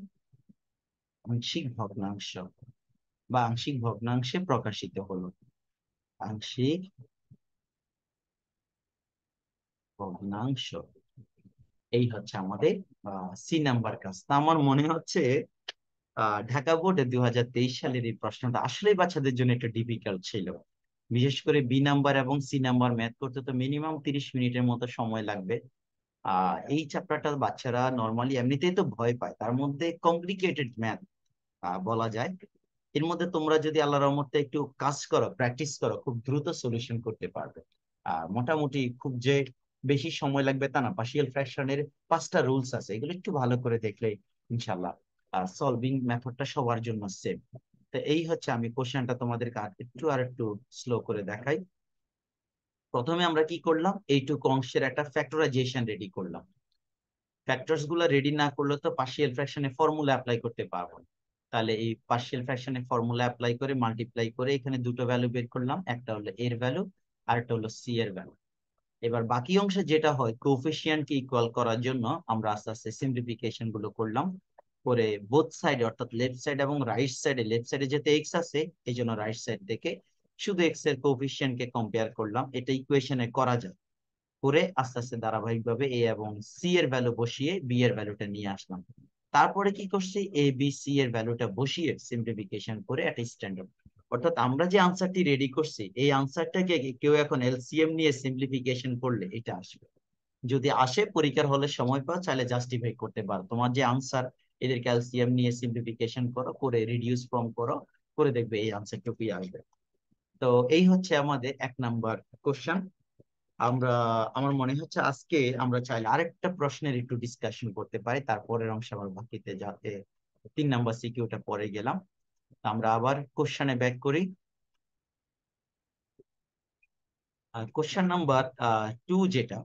আংশিক ভগ্নাংশ বা আংশিক ভগ্নাংশে প্রকাশিত হলো। আংশিক ভগ্নাংশ, এই হচ্ছে আমাদের সি নাম্বার কাজ। তা আমার মনে হচ্ছে ঢাকা বোর্ডে 2023 সালের এই প্রশ্নটা আসলে বাচ্চাদের জন্য একটু ডিফিকাল্ট ছিল। বিশেষ করে বি নাম্বার এবং সি নাম্বার ম্যাথ করতে তো মিনিমাম 30 মিনিটের মতো সময় লাগবে। এই চ্যাপ্টারটা বাচ্চারা নর্মালি এমনিতেই তো ভয় পায়, তার মধ্যে কমপ্লিকেটেড ম্যাথ বলা যায়। এর মধ্যে তোমরা যদি আল্লাহর রহমতে একটু কাজ করো, প্র্যাকটিস করো, খুব দ্রুত সলিউশন করতে পারবে। মোটামুটি খুব যে বেশি সময় লাগবে তা না। পার্শিয়াল ফ্র্যাকশনের 5টা রুলস আছে, এগুলো একটু ভালো করে দেখলে ইনশাল্লাহ সলভিং মেথডটা সবার জন্য সেম। তো এই হচ্ছে, আমি কোশ্চেনটা তোমাদেরকে আর একটু স্লো করে দেখাই। প্রথমে আমরা কি করলাম, এইটুকু অংশের একটা ফ্যাক্টরাইজেশন রেডি করলাম। ফ্যাক্টরস গুলো রেডি না করলে তো পার্শিয়াল ফ্র্যাকশনে ফর্মুলা অ্যাপ্লাই করতে পারবো না। তাহলে এই পার্শিয়াল ফ্র্যাকশনে ফর্মুলা অ্যাপ্লাই করে মাল্টিপ্লাই করে এখানে দুটো ভ্যালু বের করলাম, একটা হলো এর ভ্যালু আর একটা হলো সি এর ভ্যালু। এবার বাকি অংশে যেটা হয়, কোএফিসিয়েন্টকে ইকুয়াল করার জন্য আমরা আস্তে আস্তে সিম্পলিফিকেশন গুলো করলাম, করে বোথ সাইডে অর্থাৎ লেফট সাইড এবং রাইট সাইডে, লেফট সাইডে যেতে এক্স আছে এই জন্য রাইট সাইড থেকে শুধু এক্স এর কোএফিসিয়েন্টকে কম্পেয়ার করলাম। এটা ইকুয়েশনে করা যায়, করে আস্তে আস্তে ধারাবাহিকভাবে এ এবং সি এর ভ্যালু বসিয়ে বি এর ভ্যালুটা নিয়ে আসলাম। তারপরে কি করছি, এ বি সি এর ভ্যালুটা বসিয়ে সিম্পলিফিকেশন করে একটা স্ট্যান্ডার্ড, অর্থাৎ আমরা যে আনসারটি রেডি করছি এই আনসারটাকে কেউ এখন এলসিএম নিয়ে সিম্পলিফিকেশন করলে এটা আসবে। যদি আসে পরীক্ষার হলে সময় পাও, চাইলে জাস্টিফাই করতে পারো তোমার যে আনসার, এদের ক্যালসিয়াম নিয়ে সিম্পলিফিকেশন করো, করে রিডিউস ফর্ম করো, করে দেখবে এই আনসারটুকুই আসবে। তো এই হচ্ছে আমাদের 1 নাম্বার কোশ্চেন। আমরা, আমার মনে হচ্ছে আজকে আমরা চাইলে আরেকটা প্রশ্নের একটু ডিসকাশন করতে পারি, তারপরের অংশ আমার বাকিতে, যাতে 3 নাম্বার সিকিউটা পরে গেলাম। আমরা আবার কোশ্চেনে ব্যাক করি। কোশ্চেন নাম্বার 2, যেটা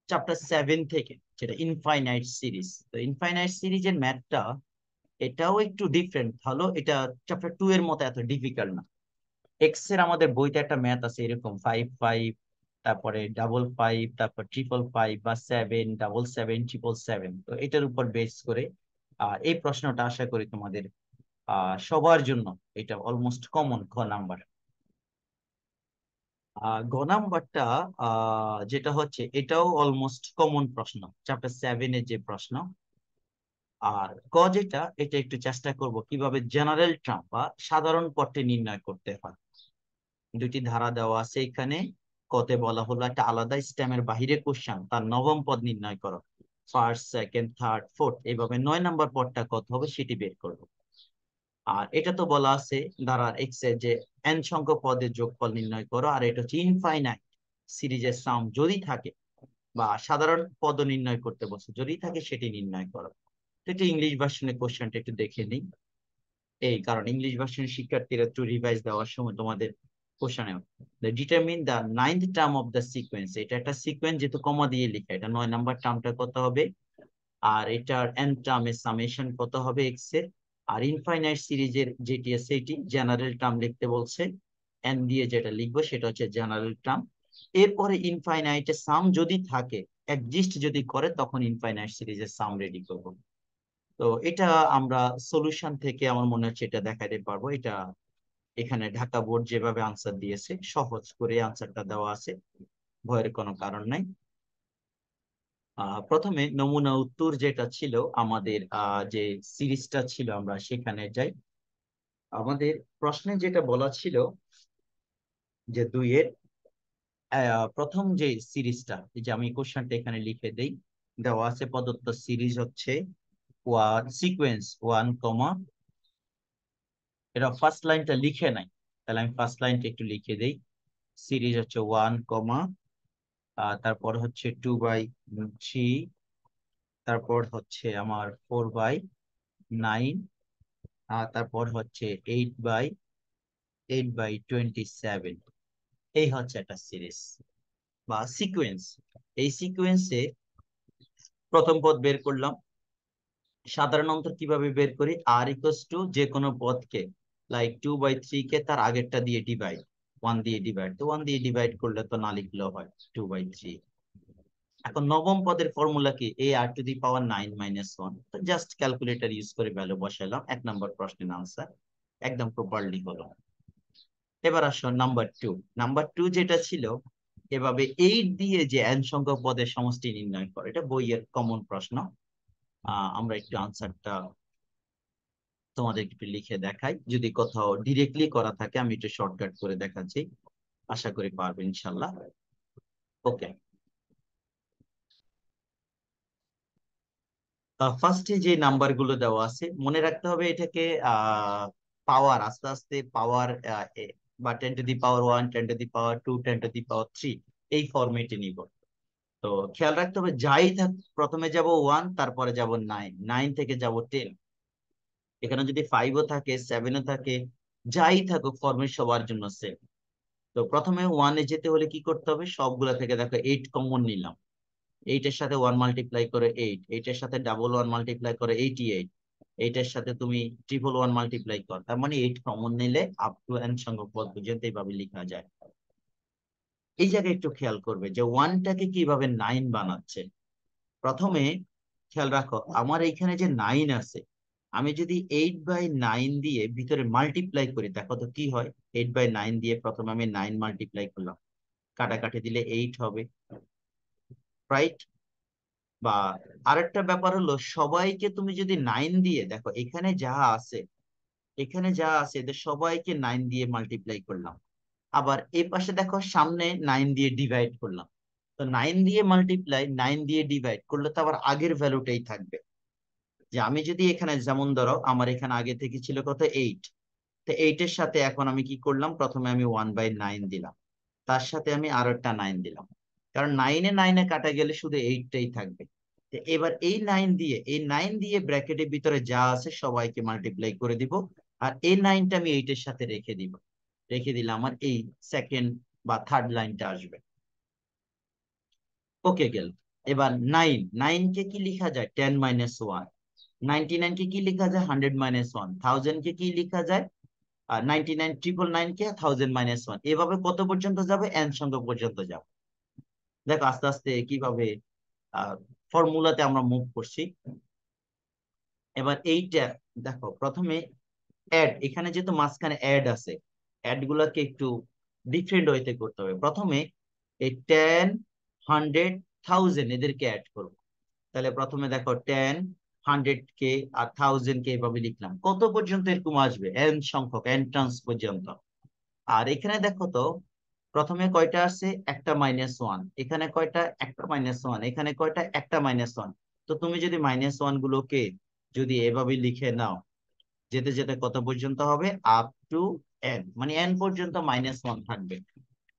চ্যাপ্টার 7 থেকে, যেটা ইনফাইনাইট সিরিজ। তো ইনফাইনাইট সিরিজের ম্যাথটা এটাও একটু ডিফারেন্ট, ভালো, এটা চ্যাপ্টার 2 এর মতো এত ডিফিকাল্ট না। এক্স এর আমাদের বইতে একটা ম্যাথ আছে এরকম 5 5, তারপরে 5 5, তারপর 5 5 বা 7 7 7 7 7, তো এটার উপর বেস করে এই প্রশ্নটা আশা করি তোমাদের সবার জন্য এটা অলমোস্ট কমন। খ নাম্বার, গ নাম্বারটা যেটা হচ্ছে এটাও অলমোস্ট কমন প্রশ্ন, চ্যাপ্টার 7 এর যে প্রশ্ন। আর ক যেটা, এটা একটু চেষ্টা করব কিভাবে জেনারেল টার্ম বা সাধারণ পদটি নির্ণয় করতে হয়। দুটি ধারা দেওয়া আছে এখানে। কতে বলা হলো একটা আলাদা স্টেমের বাহিরে কোশ্চেন, তার নবম পদ নির্ণয় করো, ফার্স্ট সেকেন্ড থার্ড ফোর্থ, এইভাবে 9 নাম্বার পদটা কত হবে সেটি বের করবো। আর এটা তো বলা আছে ধারার এক্স এর যে এন সংখ্যক পদের যোগফল নির্ণয় করো, আর এটা হচ্ছে ইনফাইনাইট সিরিজের সাম যদি থাকে, বা সাধারণ পদ নির্ণয় করতে বলছে, যদি থাকে সেটি নির্ণয় করো। তো এটা ইংলিশ ভার্সনের কোশ্চেনটা একটু দেখে নিই। এই কারণ ইংলিশ ভার্সনের শিক্ষার্থীরা একটু রিভাইজ দেওয়ার সময় তোমাদের কোশ্চেনে determine the 9th term of the sequence, এটা একটা সিকোয়েন্স যেহেতু কমা দিয়ে লিখা, এটা 9 নাম্বার টার্মটা কত হবে, আর এটার এন টার্মের সামেশন কত হবে এক্স এর। আর ইনফাইনাইট সিরিজের যেটি আছে এটি জেনারেল টার্ম লিখতে বলছে, এন দিয়ে যেটা লিখবো সেটা হচ্ছে জেনারেল টার্ম। এরপরে ইনফাইনাইটের সাম যদি থাকে, এক্সিস্ট যদি করে, তখন ইনফাইনাইট সিরিজের সাম রেডি করব। তো এটা আমরা সলিউশন থেকে আমার মনে হচ্ছে এটা দেখাতে পারবো। এটা এখানে ঢাকা বোর্ড যেভাবে আনসার দিয়েছে, সহজ করে আনসারটা দেওয়া আছে, ভয়ের কোনো কারণ নাই। প্রথমে নমুনা উত্তর যেটা ছিল আমাদের যে সিরিজটা ছিল আমরা সেখানে যাই। আমাদের প্রশ্নে যেটা বলা ছিল যে 2-এর প্রথম যে সিরিজটা, যে আমি কোশ্চেনটা এখানে লিখে দেই, দেওয়া আছে প্রদত্ত সিরিজ হচ্ছে ওয়ান সিকোয়েন্স 1, এটা ফার্স্ট লাইনটা লিখে নাই, তাহলে আমি ফার্স্ট লাইনটা একটু লিখে দেই। সিরিজ হচ্ছে 1, তারপর হচ্ছে 2/3, তারপর হচ্ছে আমার 4/9, তারপর হচ্ছে 8/27। এই হচ্ছে একটা সিরিজ বা সিকোয়েন্স। এই সিকোয়েন্সে প্রথম পদ বের করলাম। সাধারণ অন্তর কিভাবে বের করি? আর ইকুয়ালস টু যে কোনো পদকে, লাইক 2/3 কে তার আগেরটা দিয়ে ডিভাইড, 1 দিয়ে ডিভাইড, তো 1 দিয়ে ডিভাইড করলে তো না লিখলেও হয় 2/3। এখন নবম পদের ফর্মুলা কি? a r⁻9 - 1। তো জাস্ট ক্যালকুলেটর ইউজ করে ভ্যালু বসাইলাম, 1 নম্বর প্রশ্নের আনসার একদম প্রপারলি হলো। এবার আসো নাম্বার 2 যেটা ছিল, এভাবে 8 দিয়ে যে n সংখ্যক পদের সমষ্টি নির্ণয় করে, এটা বইয়ের কমন প্রশ্ন। আমরা একটু আনসারটা তোমাদের একটু লিখে দেখাই, যদি কোথাও ডিরেক্টলি করা থাকে আমি একটু শর্টকাট করে দেখাচ্ছি, আশা করি পারবে ইনশাল্লাহ। ওকে, ফার্স্টে যে নাম্বার গুলো দেওয়া আছে মনে রাখতে হবে, এটাকে পাওয়ার আস্তে আস্তে পাওয়ার বা 10⁻1, 10⁻2, 10⁻3 এই ফরম্যাটে নিব। তো খেয়াল রাখতে হবে যাই থাক, প্রথমে যাব 1, তারপরে যাব 9, 9 থেকে যাব 10। এখানে যদি 5ও থাকে, 7ও থাকে, যাই থাকুক ফরম্যাট সবার জন্য সেম। তো প্রথমে 1-এ যেতে হলে কি করতে হবে? সবগুলা থেকে দেখো 8 কমন নিলাম, 8-এর সাথে 1 মাল্টিপ্লাই করে 8, 8-এর সাথে ডাবল 1 মাল্টিপ্লাই করে 88, 8-এর সাথে তুমি ট্রিপল 1 মাল্টিপ্লাই কর, তার মানে 8 কমন নিলে আপ টু n সংখ্যক পদ পর্যন্ত এইভাবে লেখা যায়। এই জায়গায় একটু খেয়াল করবে যে 1টাকে কিভাবে 9 বানাচ্ছে। প্রথমে খেয়াল রাখো আমার এইখানে যে 9 আছে, আমি যদি 8/9 দিয়ে ভিতরে মাল্টিপ্লাই করি, দেখো তো কি হয়। 8/9 দিয়ে প্রথমে আমি 9 মাল্টিপ্লাই করলাম, কাটাকাটি দিলে 8 হবে, রাইট? বা আরেকটা ব্যাপার হলো, সবাইকে তুমি যদি 9 দিয়ে, দেখো এখানে যা আছে, এখানে যা আছে এদের সবাইকে 9 দিয়ে মাল্টিপ্লাই করলাম। আবার এই পাশে দেখো সামনে 9 দিয়ে ডিভাইড করলাম। তো 9 দিয়ে মাল্টিপ্লাই, 9 দিয়ে ডিভাইড করলে তো আবার আগের ভ্যালুটাই থাকবে। যে আমি যদি এখানে, যেমন ধরো আমার এখানে আগে থেকে ছিল কত? 8। তো 8-এর সাথে এখন আমি কি করলাম? প্রথমে আমি 1/9 দিলাম, তার সাথে আমি আরো একটা 9 দিলাম, কারণ 9-এ 9-এ কাটা গেলে শুধু 8টাই থাকবে। তো এবার এই 9 দিয়ে ব্র্যাকেটের ভিতরে যা আছে সবাইকে মাল্টিপ্লাই করে দিব, আর এই 9টা আমি 8-এর সাথে রেখে দিব, রেখে দিলে আমার এই সেকেন্ড বা থার্ড লাইনটা আসবে। ওকে, গেল। এবার 9 কে কি লেখা যায়? 10 - 1। 99 কে কি লেখা যায়? 100 - 1। 1000 কে কি লেখা যায়? 99, 999 কে 1000 - 1। এভাবে কত পর্যন্ত যাবে? n সংখ্যা পর্যন্ত যাবে। দেখো আস্তে আস্তে কিভাবে ফর্মুলাতে আমরা মুভ করছি। এবার এইটা দেখো, প্রথমে অ্যাড, এখানে যেহেতু মাঝখানে অ্যাড আছে, অ্যাড গুলাকে একটু ডিফারেন্ট ওয়েতে করতে হবে। প্রথমে এই 10, 100, 1000 এদেরকে অ্যাড করবো। তাহলে প্রথমে দেখো 10, 100 কে আর 1000 কে এভাবে লিখলাম, কত পর্যন্ত এরকম আসবে? n সংখ্যক, n ট্রান্স পর্যন্ত। আর এখানে দেখো তো, প্রথমে কয়টা আছে? একটা -1। এখানে কয়টা? একটা -1। এখানে কয়টা? একটা -1। তো তুমি যদি -1 গুলোকে যদি এভাবে লিখে নাও, যেতে যেতে কত পর্যন্ত হবে? আপ টু n, মানে n পর্যন্ত -1 থাকবে।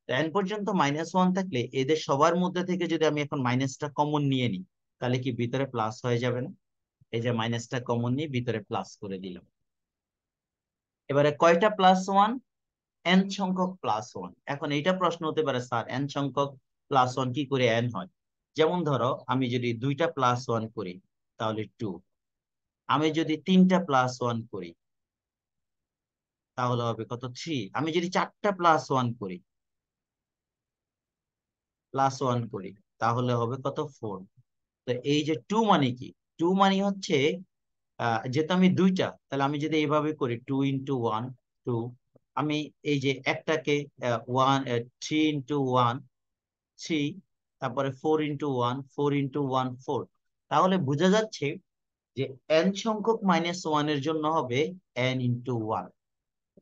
তো n পর্যন্ত -1 থাকলে এদের সবার মধ্যে থেকে যদি আমি এখন মাইনাসটা কমন নিয়ে নিই, তাহলে কি ভিতরে প্লাস হয়ে যাবে না? এই যে মাইনাসটা কমন নিয়ে ভিতরে প্লাস করে দিলাম। এবারে কয়টা +1? n সংখ্যক +1। এখন এইটা প্রশ্ন হতে পারে, স্যার n সংখ্যক +1 কি করে n হয়? যেমন ধরো আমি যদি 2টা +1 করি তাহলে 2, আমি যদি 3টা +1 করি তাহলে হবে কত? 3। আমি যদি 4টা +1 করি তাহলে হবে কত? 4। তো এই যে 2 মানে কি? 2 মানে হচ্ছে যেহেতু আমি 2টা, তাহলে আমি যদি এইভাবে করি 2 × 1, 2, আমি এই যে একটাকে 1, 3 × 1, থ্রি, তারপরে 4 × 1, 4 × 1 4। তাহলে বোঝা যাচ্ছে যে n সংখ্যক -1 এর জন্য হবে n × 1।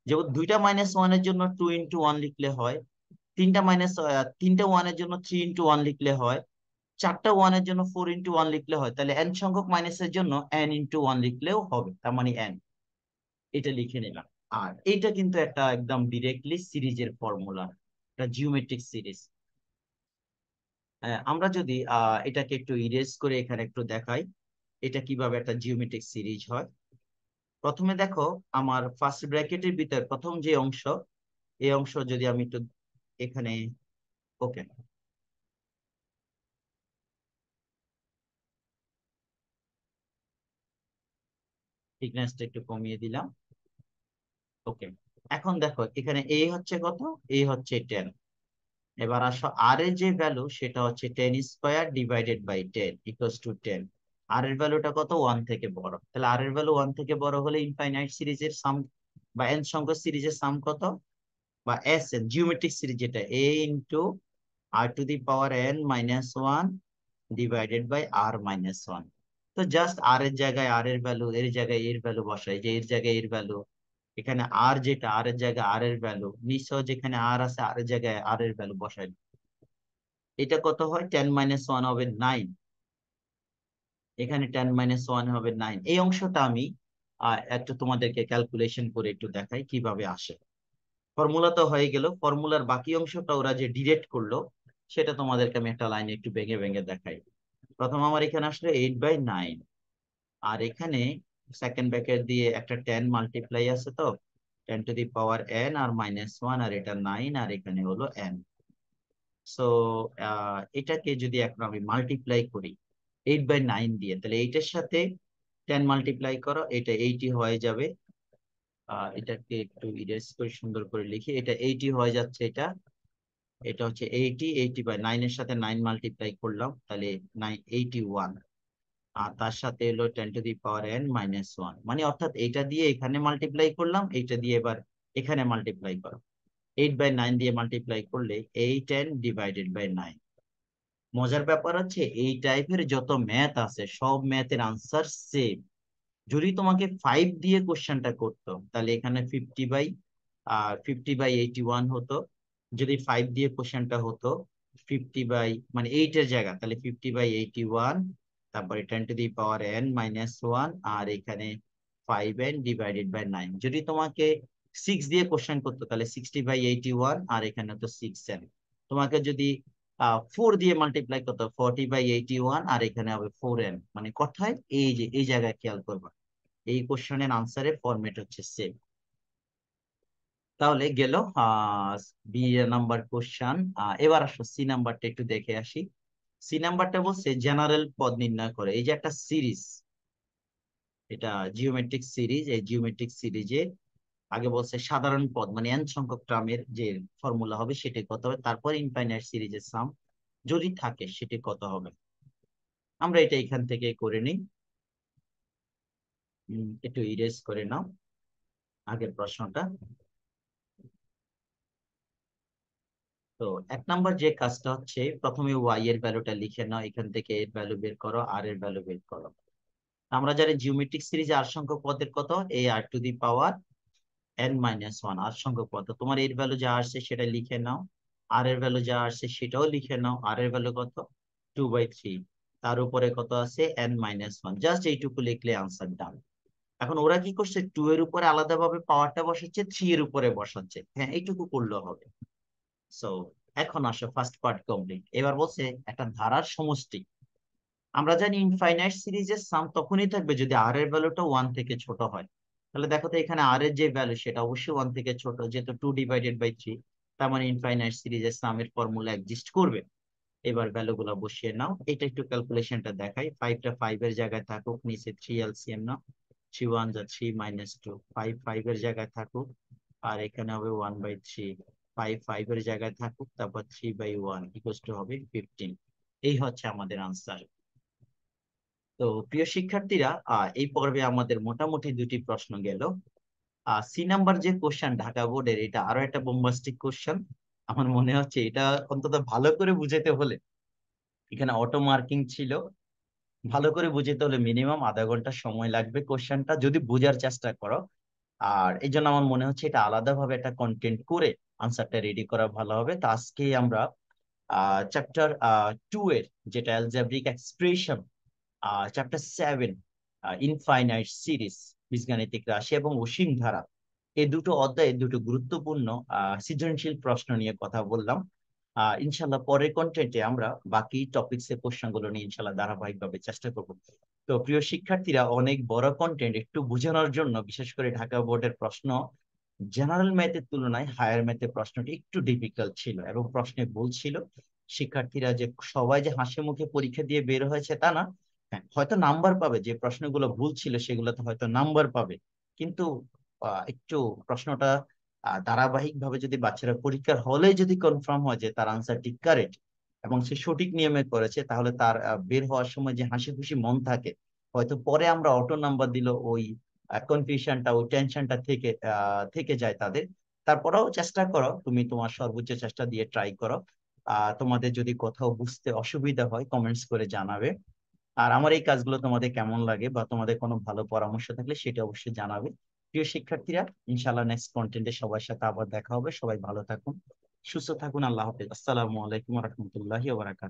যেমন দুইটা -1 এর জন্য 2 × 1 লিখলে হয়, তিনটা 1 এর জন্য 3 × 1 লিখলে হয়, চারটা 1 এর জন্য 4 × 1 লিখলে হয়। তাহলে n সংখ্যক মাইনাসের জন্য n × 1 লিখলেও হবে, তার মানে n। এটা লিখে নিলাম। আর এটা কিন্তু একটা একদম ডিরেক্টলি সিরিজের ফর্মুলা, এটা জিওমেট্রিক সিরিজ। আমরা যদি এটাকে একটু ইরেজ করে এখানে একটু দেখাই এটা কিভাবে একটা জিওমেট্রিক সিরিজ হয়। প্রথমে দেখো, আমার ফার্স্ট ব্র্যাকেটের ভিতর প্রথম যে অংশ, এই অংশ যদি আমি একটু এখানে, ওকে, থিকনেসটা একটু কমিয়ে দিলাম। ওকে, এখন দেখো এখানে এ হচ্ছে কত, এ হচ্ছে 10। এবার আসো আর এর যে ভ্যালু সেটা হচ্ছে 10² ডিভাইডেড বাই 10 = 10। আর এর ভ্যালুটা কত, 1 থেকে বড়। তাহলে আর এর ভ্যালু 1 থেকে বড় হলে ইনফাইনাইট সিরিজের সাম বা এন সংখ্যক সিরিজের সাম কত, বা এস এন জিওমেট্রিক সিরিজ যেটা, a into r⁻n−1 divided by r−1। তো জাস্ট আর এর জায়গায় আর এর ভ্যালু, এর জায়গায় এর ভ্যালু বসাই, যে এর জায়গায় এর ভ্যালু, এখানে আর যেটা আর এর জায়গায় আর এর ভ্যালু, নিশ্চয় যেখানে আর আছে আর এর জায়গায় আর এর ভ্যালু বসাই। এটা কত হয়, 10 - 1 হবে 9। এখানে 10 - 1 হবে 9। এই অংশটা আমি একটু তোমাদেরকে ক্যালকুলেশন করে একটু দেখাই কিভাবে আসে। ফর্মুলা তো হয়ে গেল, ফর্মুলার বাকি অংশটা ওরা যে ডিরেক্ট করলো সেটা তোমাদেরকে আমি একটা লাইনে একটু ভেঙে ভেঙে দেখাই। প্রথম আমার এখানে আসলে 8/9, আর এখানে সেকেন্ড ব্র্যাকেট দিয়ে একটা 10 মাল্টিপ্লাই আছে, তো 10⁻n আর -1, আর এটা 9, আর এখানে হলো n। সো এটাকে যদি এখন আমি মাল্টিপ্লাই করি 8/9 দিয়ে, তাহলে এইটার সাথে 10 মাল্টিপ্লাই করো, এটা 80 হয়ে যাবে। এটাকে একটু ইরেজ করে সুন্দর করে লিখি, এটা 80 হয়ে যাচ্ছে। এটা এটা হচ্ছে 80 এর সাথে 9 মাল্টিপ্লাই করলাম, তাহলে 81। আর তার সাথে এলো 10⁻n−1, মানে অর্থাৎ এটা দিয়ে এখানে মাল্টিপ্লাই করলাম, এইটা দিয়ে এবার এখানে মাল্টিপ্লাই করো। 8/9 দিয়ে মাল্টিপ্লাই করলে 8n/9। মজার ব্যাপার হচ্ছে এই টাইপের যত ম্যাথ আছে সব ম্যাথের আনসার সেম। যদি তোমাকে 5 দিয়ে কোশ্চেনটা করতো তাহলে এখানে 50/81 হতো। যদি 5 দিয়ে কোশ্চেনটা হতো 50 মানে 8 এর জায়গা, তাহলে 50/81, তারপরে 10⁻n−1, আর এখানে 5n/9। যদি তোমাকে 6 দিয়ে কোশ্চেন করতো তাহলে 60/81, আর এখানে তো 6n। তোমাকে যদি 4 দিয়ে মাল্টিপ্লাই করতো 40/81, আর এখানে হবে 4n। মানে কথায় এই যে এই জায়গায় খেয়াল করবা, এই কোশ্চেনের আনসারের ফরম্যাট হচ্ছে সেম। তাহলে গেল বি নাম্বার কোশ্চেন। এবার আসো সি নাম্বারটা একটু দেখে আসি। সি নাম্বারটা বলছে জেনারেল পদ নির্ণয় করে। এই যে একটা সিরিজ, এটা জিওমেট্রিক সিরিজ, এই জিওমেট্রিক সিরিজে আগে বলছে সাধারণ পদ মানে এন সংখ্যক টার্মের যে ফর্মুলা হবে সেটি কত হবে, তারপর ইনফাইনাইট সিরিজের সাম যদি থাকে সেটি কত হবে। আমরা এটা এখান থেকে করে নিই। একটু ইরেজ করে নাও আগের প্রশ্নটা। তো 1 নাম্বার যে কাজটা হচ্ছে, প্রথমে ওয়াই এর ভ্যালুটা লিখে নাও, এখান থেকে এর ভ্যালু বের করো, আর এর ভ্যালু বের করো। আমরা জানি জিওমেট্রিক সিরিজে আর সংখ্যক পদের কত, এই r⁻n−1 আর সংখ্যক পদ। তোমার এর ভ্যালু যা আসছে সেটা লিখে নাও, আর এর ভ্যালু যা আসছে সেটাও লিখে নাও। আর এর ভ্যালু কত, 2/3, তার উপরে কত আছে n−1, জাস্ট এইটুকু লিখলে আনসার ডান। এখন ওরা কি করছে, 2 এর উপরে আলাদাভাবে পাওয়ারটা বসাচ্ছে, 3 এর উপরে বসাচ্ছে, হ্যাঁ এইটুকু করলেও হবে। সো এখন আসো ফার্স্ট পার্ট কমপ্লিট। এবার বলছে একটা ধারার সমষ্টি। আমরা জানি ইনফাইনাইট সিরিজের সাম তখনই থাকবে যদি আর এর ভ্যালুটা 1 থেকে ছোট হয়। তাহলে দেখো তো এখানে আর এর যে ভ্যালু সেটা অবশ্যই 1 থেকে ছোট, যেহেতু 2/3, তার মানে ইনফাইনাইট সিরিজের সামের ফর্মুলা এক্সিস্ট করবে। এবার ভ্যালু গুলো বসিয়ে নাও। এটা একটু ক্যালকুলেশনটা দেখাই। 5টা 5 এর জায়গায় থাকুক, নিচে 3 এলসিএম নাও, 3 1 3 -2, 5 5 এর জায়গায় থাকুক, আর এখানে হবে 1/3। 5 5 এর জায়গায় থাকুক, তারপর 3/1 হবে 15। এই হচ্ছে আমাদের আনসার। তো প্রিয় শিক্ষার্থীরা, এই পর্বে আমাদের মোটামুটি 2টি প্রশ্ন গেল। সি নাম্বার যে কোশ্চেন ঢাকা বোর্ডের, এটা আরো একটা বোম্বাস্টিক কোশ্চেন। আমার মনে হচ্ছে এটা অন্তত ভালো করে বুঝাইতে হলে, এখানে অটো মার্কিং ছিল, ভালো করে বুঝাইতে হলে মিনিমাম আধা ঘন্টা সময় লাগবে কোশ্চেনটা যদি বোঝার চেষ্টা করো। আর এই জন্য আমার মনে হচ্ছে এটা আলাদাভাবে একটা কন্টেন্ট করে আনসারটা রেডি করা ভালো হবে। তো আজকে আমরা চ্যাপ্টার 2 এর, যেটা algebraic expression, chapter 7 infinite series, বীজগাণিতিক রাশি এবং অসীম ধারা, এই দুটো অধ্যায়ে দুটো গুরুত্বপূর্ণ সৃজনশীল প্রশ্ন নিয়ে কথা বললাম। ইনশাল্লাহ পরের কন্টেন্টে আমরা বাকি টপিকস এর প্রশ্নগুলো নিয়ে ইনশাল্লাহ ধারাবাহিকভাবে চেষ্টা করব। তো প্রিয় শিক্ষার্থীরা, অনেক বড় কন্টেন্ট একটু বোঝানোর জন্য, বিশেষ করে ঢাকা বোর্ডের প্রশ্ন জেনারেল ম্যাথের তুলনায় হায়ার ম্যাথের প্রশ্নটি একটু ডিফিকাল্ট ছিল, এবং প্রশ্নে বলছিল শিক্ষার্থীরা যে সবাই যে হাসি মুখে পরীক্ষা দিয়ে বের হয়েছে তা না। হ্যাঁ, হয়তো নাম্বার পাবে, যে প্রশ্নগুলো ভুল ছিল সেগুলোতে হয়তো নাম্বার পাবে, কিন্তু একটু প্রশ্নটা ধারাবাহিক ভাবে যদি বাচ্চারা পরীক্ষার হলে যদি কনফার্ম হয় যে তার আনসারটি কারেক্ট এবং সে সঠিক নিয়মে করেছে, তাহলে তার বের হওয়ার সময় যে হাসি খুশি মন থাকে, হয়তো পরে আমরা অটো নাম্বার দিল ওই কনফিউশনটা, ওই টেনশনটা থেকে যায় তাদের। তারপরেও চেষ্টা করো, তুমি তোমার সর্বোচ্চ চেষ্টা দিয়ে ট্রাই করো। তোমাদের যদি কোথাও বুঝতে অসুবিধা হয় কমেন্টস করে জানাবে। আর আমার এই কাজগুলো তোমাদের কেমন লাগে বা তোমাদের কোনো ভালো পরামর্শ থাকলে সেটা অবশ্যই জানাবে। প্রিয় শিক্ষার্থীরা, ইনশাল্লাহ নেক্সট কন্টেন্টে সবার সাথে আবার দেখা হবে। সবাই ভালো থাকুন, সুস্থ থাকুন। আল্লাহ হাফেজ। আসসালামু আলাইকুম রহমতুল্লাহি ওয়া বারাকাতুহু।